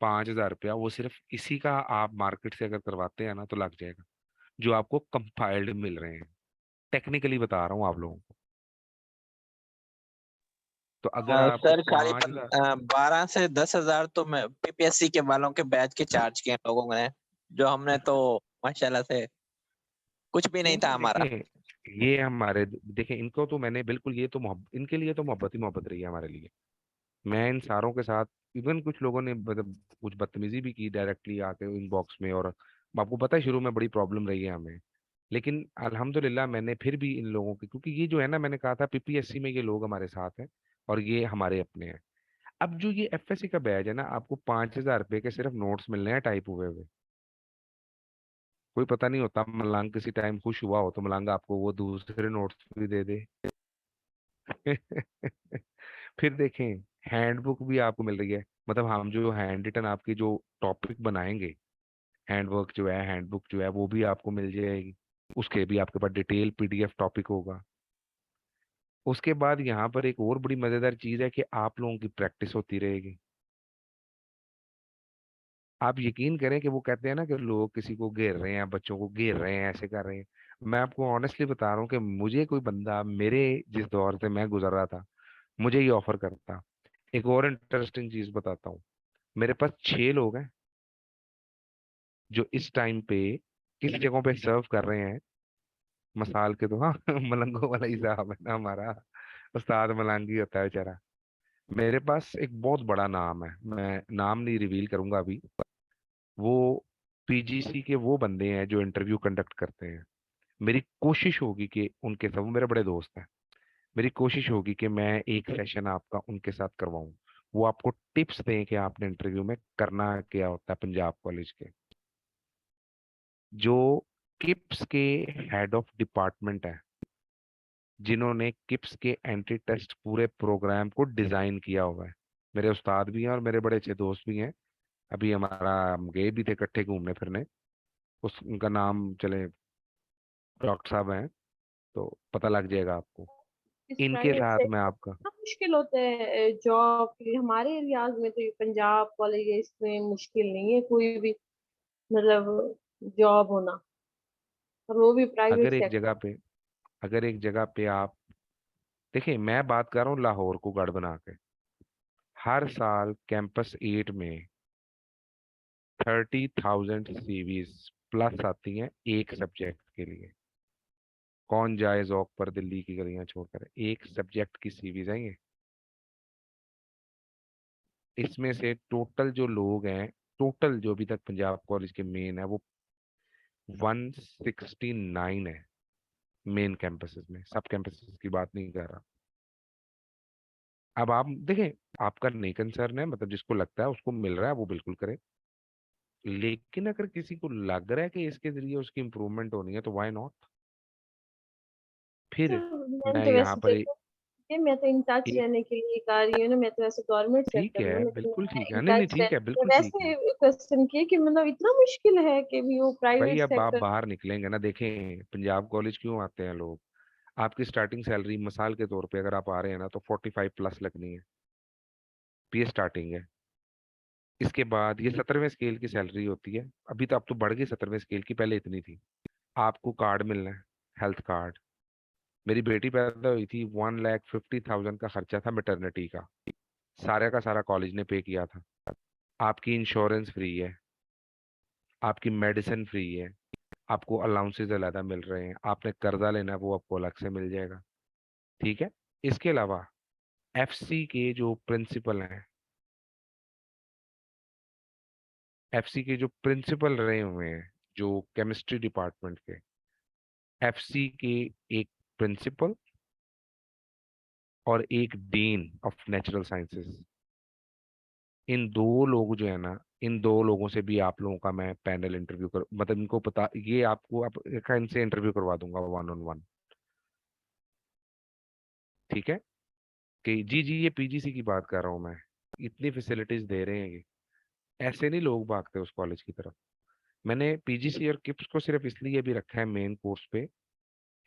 5 हज़ार रुपया, वो सिर्फ इसी का आप मार्केट से अगर करवाते हैं ना तो लग जाएगा, जो आपको कंपाइल्ड मिल रहे हैं। टेक्निकली बता रहा हूँ आप लोगों को। तो अगर आपको सर 5 हज़ार, 12 से 10 हज़ार तो मैं पीपीएससी के वालों के बैच के चार्ज किए लोगों ने, जो हमने तो माशाल्लाह से कुछ भी नहीं नहीं था नहीं हमारा। देखें, ये हमारे देखें इनको तो मैंने बिल्कुल, ये तो इनके लिए तो मोहब्बत ही मोहब्बत रही है हमारे लिए। मैं इन सारों के साथ, इवन कुछ लोगों ने मतलब कुछ बदतमीजी भी की डायरेक्टली आके इनबॉक्स में, और आपको पता है शुरू में बड़ी प्रॉब्लम रही है हमें। लेकिन अल्हम्दुलिल्लाह मैंने फिर भी इन लोगों की, क्योंकि ये जो है ना, मैंने कहा था पीपीएससी में ये लोग हमारे साथ हैं और ये हमारे अपने हैं। अब जो ये एफएससी का बैच है ना, आपको 5 हज़ार रुपए के सिर्फ नोट्स मिलने हैं टाइप हुए हुए। कोई पता नहीं होता, मलंग किसी टाइम खुश हुआ हो तो मलंग आपको वो दूसरे नोट्स भी दे दे। फिर देखें, हैंडबुक भी आपको मिल रही है। मतलब हम जो हैंड रिटन आपकी जो टॉपिक बनाएंगे, हैंडवर्क जो है, हैंडबुक जो है, वो भी आपको मिल जाएगी। उसके भी आपके पास डिटेल पीडीएफ टॉपिक होगा। उसके बाद यहाँ पर एक और बड़ी मजेदार चीज है कि आप लोगों की प्रैक्टिस होती रहेगी। आप यकीन करें कि वो कहते हैं ना कि लोग किसी को घेर रहे हैं, बच्चों को घेर रहे हैं, ऐसे कर रहे हैं। मैं आपको ऑनेस्टली बता रहा हूँ कि मुझे कोई बंदा, मेरे जिस दौर से मैं गुजर रहा था, मुझे ये ऑफर करता। एक और इंटरेस्टिंग चीज बताता हूँ। मेरे पास 6 लोग हैं जो इस टाइम पे किस जगहों पे सर्व कर रहे हैं। मसाल के तो हाँ मलंगों वाला ही साहब है ना हमारा, उस्ताद मलंगी होता है बेचारा। मेरे पास एक बहुत बड़ा नाम है, मैं नाम नहीं रिवील करूंगा अभी। वो पीजीसी के वो बंदे हैं जो इंटरव्यू कंडक्ट करते हैं। मेरी कोशिश होगी कि उनके साथ, वो मेरे बड़े दोस्त हैं, मेरी कोशिश होगी कि मैं एक सेशन आपका उनके साथ करवाऊं। वो आपको टिप्स दें कि आपने इंटरव्यू में करना क्या होता है। पंजाब कॉलेज के जो किप्स के हेड ऑफ डिपार्टमेंट है, जिन्होंने किप्स के एंट्री टेस्ट पूरे प्रोग्राम को डिजाइन किया हुआ है, मेरे उस्ताद भी हैं और मेरे बड़े अच्छे दोस्त भी हैं। अभी हमारा, हम गए भी थे इकट्ठे घूमने फिरने। उनका नाम चले, डॉक्टर साहब हैं, तो पता लग जाएगा आपको। इस इनके प्राइवेट साथ मैं सेक्टर आपका, इतना मुश्किल होता है जॉब के लिए। हमारे एरियाज में तो ये पंजाब कॉलेज है, इसमें मुश्किल नहीं है कोई भी मतलब जॉब होना, और वो भी प्राइवेट अगर एक सेक्टर। जगह पे अगर एक जगह पे आप देखिए, मैं बात कर रहा हूँ लाहौर को गढ़ बना के। हर साल कैंपस 8 में 30,000 सीवीज प्लस आती हैं एक सब्जेक्ट के लिए। कौन जाए जॉब पर दिल्ली की गलियां छोड़कर, एक सब्जेक्ट की सीवीज है ये। इसमें से टोटल जो लोग हैं, टोटल जो अभी तक पंजाब कॉलेज के मेन है, वो 169 है मेन कैंपसेस में, सब कैंपसेस की बात नहीं कर रहा। अब आप देखें, आपका नहीं कंसर्न है, मतलब जिसको लगता है उसको मिल रहा है वो बिल्कुल करे। लेकिन अगर किसी को लग रहा है कि इसके जरिए उसकी इंप्रूवमेंट होनी है तो व्हाई नॉट। फिर मैंने मैं तो यहाँ वैसे पर देखो कि मैं तो इन टच एक, रहने के लिए कर रही हूँ ना। मैं तो वैसे गवर्नमेंट ठीक सेक्टर में हूँ, है, लेकिन बिल्कुल मैं ठीक है, इन नहीं नहीं टच ठीक है, रहने, बिल्कुल ठीक है। वैसे क्वेश्चन किए कि मतलब इतना मुश्किल है कि भी वो भाई प्राइवेट अब आप सेक्टर। बाहर निकलेंगे ना, देखें पंजाब कॉलेज क्यों आते हैं लोग। आपकी स्टार्टिंग सैलरी मिसाल के तौर पे अगर आप आ रहे हैं ना, तो 45 प्लस लगनी है। ये स्टार्टिंग है। इसके बाद ये 17वें स्केल की सैलरी होती है। अभी तो अब तो बढ़ गई 17वें स्केल की, पहले इतनी थी। आपको कार्ड मिलना है, हेल्थ कार्ड। मेरी बेटी पैदा हुई थी, 1,50,000 का खर्चा था मेटर्निटी का, सारे का सारा कॉलेज ने पे किया था। आपकी इंश्योरेंस फ्री है, आपकी मेडिसिन फ्री है, आपको अलाउंसेज अलग मिल रहे हैं। आपने कर्जा लेना है वो आपको अलग से मिल जाएगा। ठीक है। इसके अलावा एफसी के जो प्रिंसिपल हैं, एफसी के जो प्रिंसिपल रहे हुए हैं, जो केमिस्ट्री डिपार्टमेंट के, एफसी के एक प्रिंसिपल और एक डीन ऑफ नेचुरल साइंसेस, इन दो लोग जो है ना, इन दो लोगों से भी आप लोगों का मैं पैनल इंटरव्यू कर, मतलब इनको पता, ये आपको आप इनसे इंटरव्यू करवा दूंगा 1-on-1। ठीक है कि जी जी, ये पीजीसी की बात कर रहा हूँ मैं, इतनी फैसिलिटीज दे रहे हैं ये, ऐसे नहीं लोग भागते उस कॉलेज की तरफ। मैंने पीजीसी और किप्स को सिर्फ इसलिए भी रखा है मेन कोर्स पे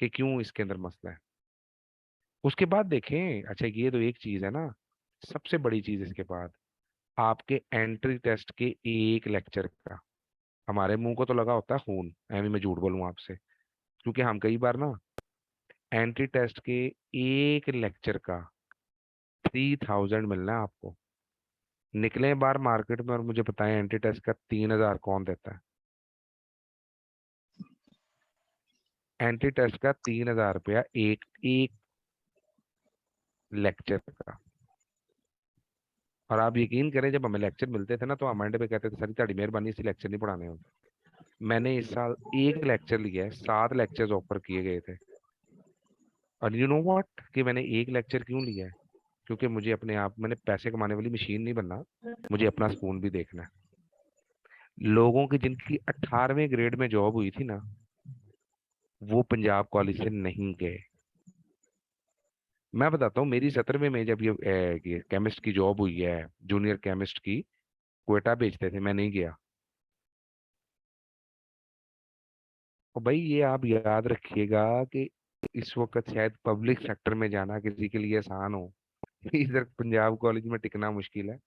कि क्यों इसके अंदर मसला है। उसके बाद देखें, अच्छा ये तो एक चीज है ना, सबसे बड़ी चीज इसके बाद आपके एंट्री टेस्ट के एक लेक्चर का, हमारे मुंह को तो लगा होता है खून, एमी मैं झूठ बोलूं आपसे, क्योंकि हम कई बार ना एंट्री टेस्ट के एक लेक्चर का 3000 मिलना है आपको। निकले बार मार्केट में और मुझे बताएं एंट्री टेस्ट का 3000 कौन देता है? एंट्री टेस्ट का 3000 रुपया एक एक लेक्चर का। और आप यकीन करें, जब हमें लेक्चर मिलते थे ना तो हम एंड पे कहते थे सर ਤੁਹਾਡੀ ਮਿਹਰਬਾਨੀ इसी लेक्चर नहीं पढ़ाने होते। मैंने इस साल एक लेक्चर लिया है, 7 लेक्चर्स ऑफर किए गए थे। और यू नो व्हाट, कि मैंने एक लेक्चर क्यों लिया है? क्योंकि मुझे अपने आप, मैंने पैसे कमाने वाली मशीन नहीं बनना, मुझे अपना सुकून भी देखना है। लोगों की जिनकी 18वें ग्रेड में जॉब हुई थी ना, वो पंजाब कॉलेज से नहीं गए। मैं बताता हूँ, मेरी 17वें में जब ये केमिस्ट की जॉब हुई है, जूनियर केमिस्ट की, क्वेटा भेजते थे, मैं नहीं गया। और भाई ये आप याद रखिएगा कि इस वक्त शायद पब्लिक सेक्टर में जाना किसी के लिए आसान हो, इधर पंजाब कॉलेज में टिकना मुश्किल है।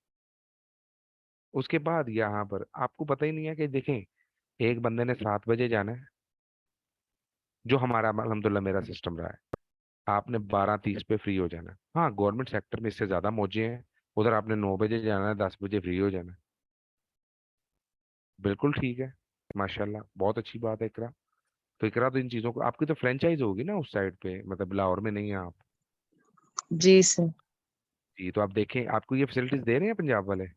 उसके बाद यहाँ पर आपको पता ही नहीं है कि देखें, एक बंदे ने 7 बजे जाना है, जो हमारा अल्हम्दुलिल्लाह मेरा सिस्टम रहा है, आपने 12:30 पे फ्री हो जाना है। हाँ, गवर्नमेंट सेक्टर में इससे ज्यादा मौजे हैं, उधर आपने 9 बजे जाना है, 10 बजे फ्री हो जाना है। बिल्कुल ठीक है, माशाल्लाह, बहुत अच्छी बात है इकरा। तो इकरा तो इन चीजों को, आपकी तो फ्रेंचाइज होगी ना उस साइड पे, मतलब लाहौर में नहीं है आप? जी सर। जी, तो आप देखें, आपको ये फैसिलिटीज दे रहे हैं पंजाब वाले।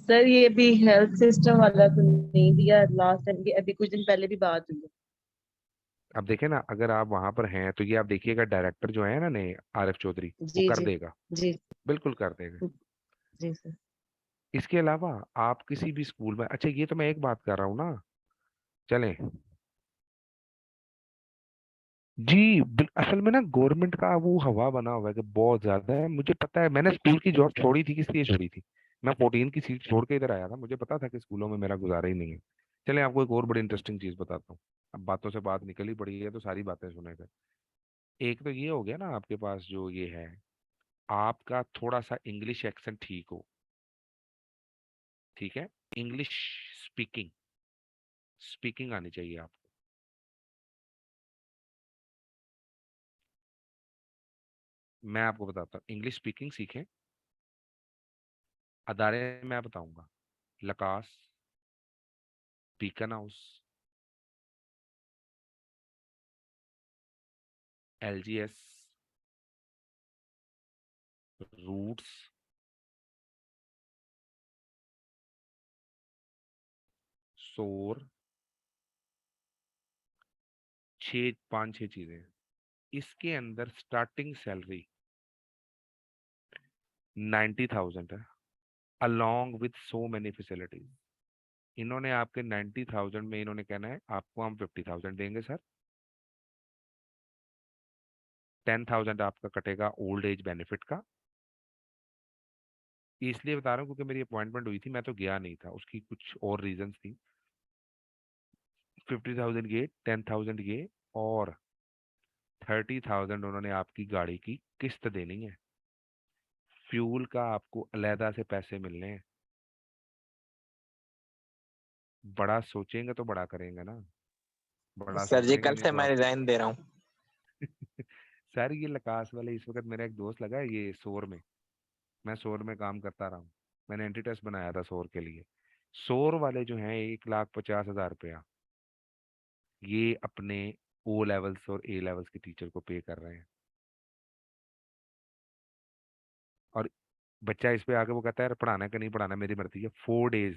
सर ये भी हेल्थ सिस्टम वाला तो नहीं दिया लास्ट टाइम, अभी कुछ दिन पहले भी बात हुई है। अब देखें ना, अगर आप वहां पर हैं तो ये आप देखिएगा, डायरेक्टर जो है ना नए, आरिफ चौधरी, वो जी कर जी देगा, जी बिल्कुल कर देगा। जी सर। इसके अलावा आप किसी भी स्कूल में, अच्छा ये तो मैं एक बात कर रहा हूँ ना, चलें जी, असल में ना गवर्नमेंट का वो हवा बना हुआ है कि बहुत ज्यादा है, मुझे पता है। मैंने स्कूल की जॉब छोड़ी थी, किस लिए छोड़ी थी? मैं 14 की सीट छोड़ के इधर आया था, मुझे पता था कि स्कूलों में मेरा गुजारा ही नहीं है। चले आपको एक और बड़ी इंटरेस्टिंग चीज बताता हूँ। अब बातों से बात निकल ही पड़ी है तो सारी बातें सुनेगा। एक तो ये हो गया ना, आपके पास जो ये है, आपका थोड़ा सा इंग्लिश एक्सेंट ठीक हो, ठीक है, इंग्लिश स्पीकिंग स्पीकिंग आनी चाहिए आपको। मैं आपको बताता हूँ, इंग्लिश स्पीकिंग सीखें। अदारे मैं बताऊंगा, लकास, बीकन हाउस, एलजीएस, रूट्स, सोर, 5-6 चीजें हैं। इसके अंदर स्टार्टिंग सैलरी 90,000 है, along with so many facilities. इन्होंने आपके 90,000 में इन्होंने कहना है आपको हम 50,000 देंगे सर। 10,000 आपका कटेगा ओल्ड एज बेनिफिट का। इसलिए बता रहा हूँ क्योंकि मेरी अपॉइंटमेंट हुई थी, मैं तो गया नहीं था, उसकी कुछ और रीजंस थी। 50,000 ये, 10,000 ये, और 30,000 उन्होंने आपकी गाड़ी की किस्त देनी है। फ्यूल का आपको अलहदा से पैसे मिलने हैं। बड़ा सोचेंगे तो बड़ा करेंगे ना, बड़ा सर जी सोचेंगे कल नहीं से तो मैं आप रिजाइन दे रहा हूँ। सर ये लकास वाले, इस वक्त मेरा एक दोस्त लगा है ये सोर में, मैं सोर में काम करता रहा हूँ। मैंने एंटी टेस्ट बनाया था सोर के लिए। सोर वाले जो हैं 1,50,000 रुपया ये अपने O लेवल्स और A लेवल्स के टीचर को पे कर रहे हैं। और बच्चा इस पे आके वो कहता है यार पढ़ाना है कि नहीं पढ़ाना, मेरी मर्जी है। 4 days।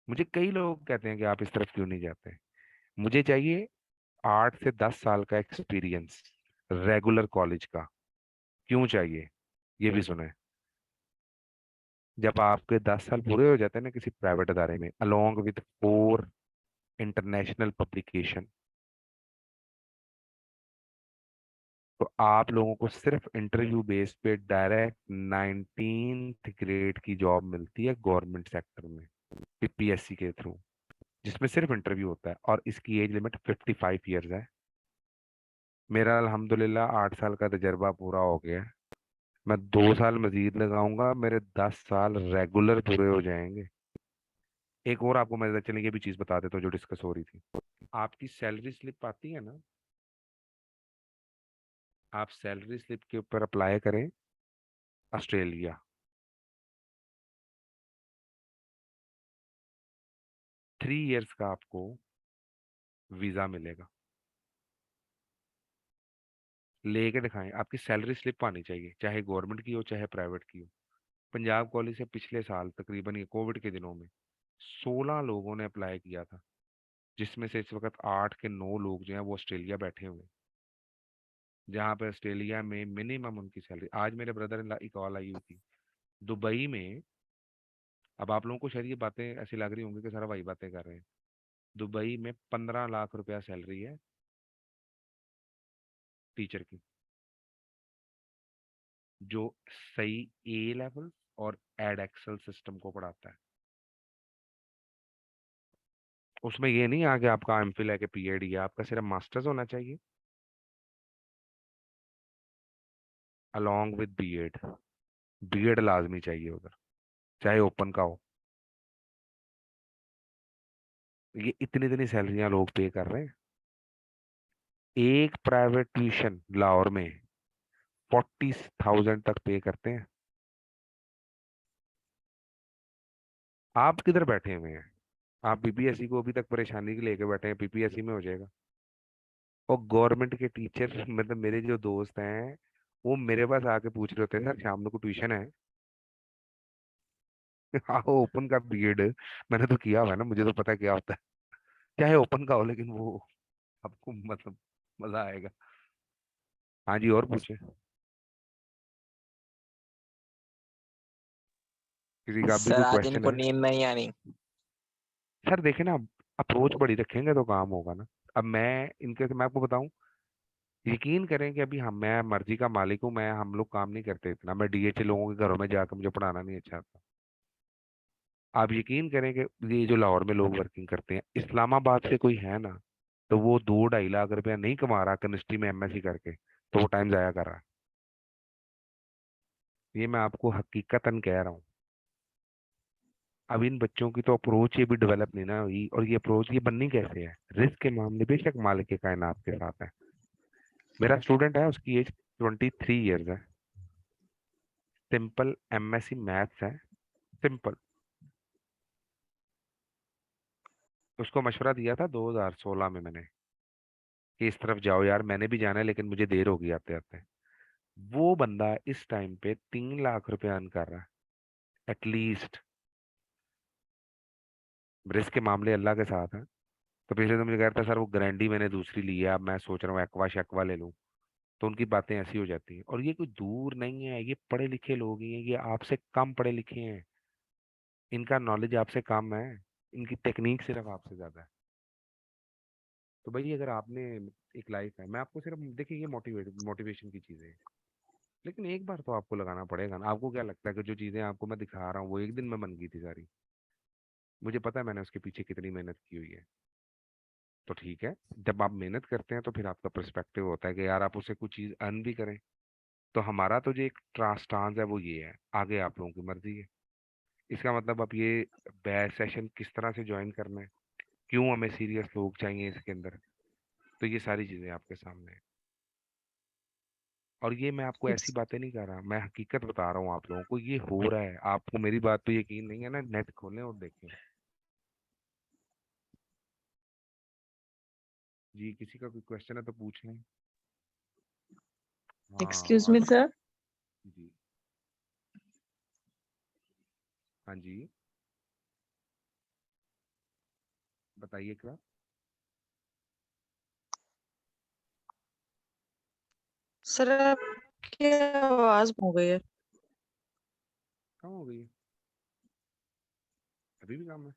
मुझे कई लोग कहते हैं कि आप इस तरफ क्यों नहीं जाते। मुझे चाहिए 8 से 10 साल का एक्सपीरियंस रेगुलर कॉलेज का। क्यों चाहिए, ये भी सुने। जब आपके 10 साल पूरे हो जाते हैं ना किसी प्राइवेट अदारे में, अलोंग विद 4 इंटरनेशनल पब्लिकेशन, तो आप लोगों को सिर्फ इंटरव्यू बेस पे डायरेक्ट 19th ग्रेड की जॉब मिलती है गवर्नमेंट सेक्टर में, पीपीएससी के थ्रू, जिसमें सिर्फ इंटरव्यू होता है। और इसकी एज लिमिट 55 ईयर्स है। मेरा अल्हम्दुलिल्लाह 8 साल का तजर्बा पूरा हो गया है। मैं 2 साल मजीद लगाऊंगा, मेरे 10 साल रेगुलर पूरे हो जाएंगे। एक और आपको मैं चलेंगे भी चीज बता देता हूँ जो डिस्कस हो रही थी। आपकी सैलरी स्लिप आती है ना, आप सैलरी स्लिप के ऊपर अप्लाई करें ऑस्ट्रेलिया। 3 इयर्स का आपको वीजा मिलेगा। लेके दिखाएं, आपकी सैलरी स्लिप आनी चाहिए, चाहे गवर्नमेंट की हो चाहे प्राइवेट की हो। पंजाब कॉलेज से पिछले साल तकरीबन ये कोविड के दिनों में 16 लोगों ने अप्लाई किया था, जिसमें से इस वक्त 8 के 9 लोग जो हैं वो ऑस्ट्रेलिया बैठे हुए हैं, जहाँ पे ऑस्ट्रेलिया में मिनिमम उनकी सैलरी। आज मेरे ब्रदर इन की कॉल आई हुई थी दुबई में। अब आप लोगों को शायद ये बातें ऐसी लग रही होंगी कि सारा वही बातें कर रहे हैं। दुबई में 15 लाख रुपया सैलरी है टीचर की, जो सही ए लेवल और एड एक्सेल सिस्टम को पढ़ाता है। उसमें ये नहीं आगे आपका एमफिल है कि पीएड है, आपका सिर्फ मास्टर्स होना चाहिए अलोंग विद बीएड। बीएड लाजमी चाहिए उधर, चाहे ओपन का हो। ये इतनी इतनी सैलरियां लोग पे कर रहे हैं। एक प्राइवेट ट्यूशन लाहौर में 40,000 तक पे करते हैं। आप किधर बैठे हुए हैं? आप पीपीएससी को अभी तक परेशानी के लेके बैठे हैं, पीपीएससी में हो जाएगा। और गवर्नमेंट के टीचर, मतलब मेरे जो दोस्त हैं वो मेरे पास आके पूछ रहे होते हैं सर शाम को ट्यूशन है? हाँ, ओपन का बीएड मैंने तो किया हुआ है ना, मुझे तो पता है क्या होता है। चाहे ओपन का हो, लेकिन वो आपको मतलब मजा आएगा। हाँ जी, और पूछे, किसी का भी सर कोई आज क्वेश्चन इनको है? नींद नहीं आनी। सर देखे ना, अप्रोच बड़ी रखेंगे तो काम होगा ना। अब मैं आपको बताऊं, यकीन करें कि अभी मैं मर्जी का मालिक हूँ, हम लोग काम नहीं करते इतना। मैं डीएचए लोगों के घरों में जाकर, मुझे पढ़ाना नहीं अच्छा आता। आप यकीन करें कि ये जो लाहौर में लोग वर्किंग करते हैं, इस्लामाबाद से कोई है ना, तो वो 2-2.5 लाख रुपया नहीं कमा रहा केमिस्ट्री में एमएससी करके, तो वो टाइम जाया कर रहा है। ये मैं आपको हकीकतन कह रहा हूँ। अब इन बच्चों की तो अप्रोच ये भी डेवलप नहीं ना हुई, और ये अप्रोच ये बननी कैसे है? रिस्क के मामले बेशक मालिक के कायनात के साथ है। मेरा स्टूडेंट है, उसकी एज 23 ईयर्स है, सिंपल एमएससी मैथ्स है, सिंपल। उसको मशवरा दिया था 2016 में मैंने कि इस तरफ जाओ यार, मैंने भी जाना है लेकिन मुझे देर होगी आते आते। वो बंदा इस टाइम पे 3 लाख रुपया अर्न कर रहा है एटलीस्ट। रिस्क के मामले अल्लाह के साथ है। तो पिछले तो मुझे कह रहा था सर वो गारंटी मैंने दूसरी ली है, अब मैं सोच रहा हूँ एक्वा शेक्वा ले लूँ। तो उनकी बातें ऐसी हो जाती हैं। और ये कोई दूर नहीं है, ये पढ़े लिखे लोग ही हैं, ये आपसे कम पढ़े लिखे हैं, इनका नॉलेज आपसे कम है, इनकी टेक्निक सिर्फ आपसे ज्यादा है। तो भाई अगर आपने एक लाइफ है, मैं आपको सिर्फ देखिए ये मोटिवेशन की चीजें हैं, लेकिन एक बार तो आपको लगाना पड़ेगा ना। आपको क्या लगता है कि जो चीजें आपको मैं दिखा रहा हूँ वो एक दिन में बन गई थी सारी? मुझे पता है मैंने उसके पीछे कितनी मेहनत की हुई है। तो ठीक है, जब आप मेहनत करते हैं तो फिर आपका पर्सपेक्टिव होता है कि यार आप उससे कुछ चीज अर्न भी करें। तो हमारा तो जो एक स्टांस है वो ये है, आगे आप लोगों की मर्जी है। इसका मतलब आप ये बैच सेशन किस तरह से ज्वाइन करना है, क्यों हमें सीरियस लोग चाहिए इसके अंदर, तो ये सारी चीजें आपके सामने है। और ये मैं आपको ऐसी It's बातें नहीं कर रहा, मैं हकीकत बता रहा हूँ आप लोगों को, ये हो रहा है। आपको मेरी बात पे यकीन नहीं है ना, नेट खोलें और देखें। जी, किसी का कोई क्वेश्चन है तो पूछ लें। हाँ excuse me, sir. जी। हाँ जी, बताइए क्या। सर आपकी आवाज हो गई है। कहाँ हो गई है? अभी भी काम है?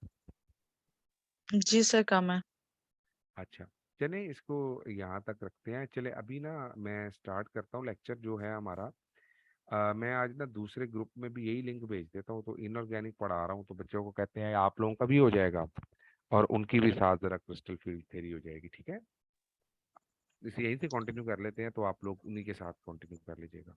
जी सर कम है। अच्छा, चले इसको यहाँ तक रखते हैं। चले अभी ना मैं स्टार्ट करता हूँ लेक्चर जो है हमारा। मैं आज ना दूसरे ग्रुप में भी यही लिंक भेज देता हूँ, तो इनऑर्गेनिक पढ़ा रहा हूँ, तो बच्चों को कहते हैं आप लोगों का भी हो जाएगा और उनकी भी साथ जरा क्रिस्टल फील्ड थ्योरी हो जाएगी। ठीक है, इसे यहीं से कंटिन्यू कर लेते हैं, तो आप लोग उन्हीं के साथ कंटिन्यू कर लीजिएगा।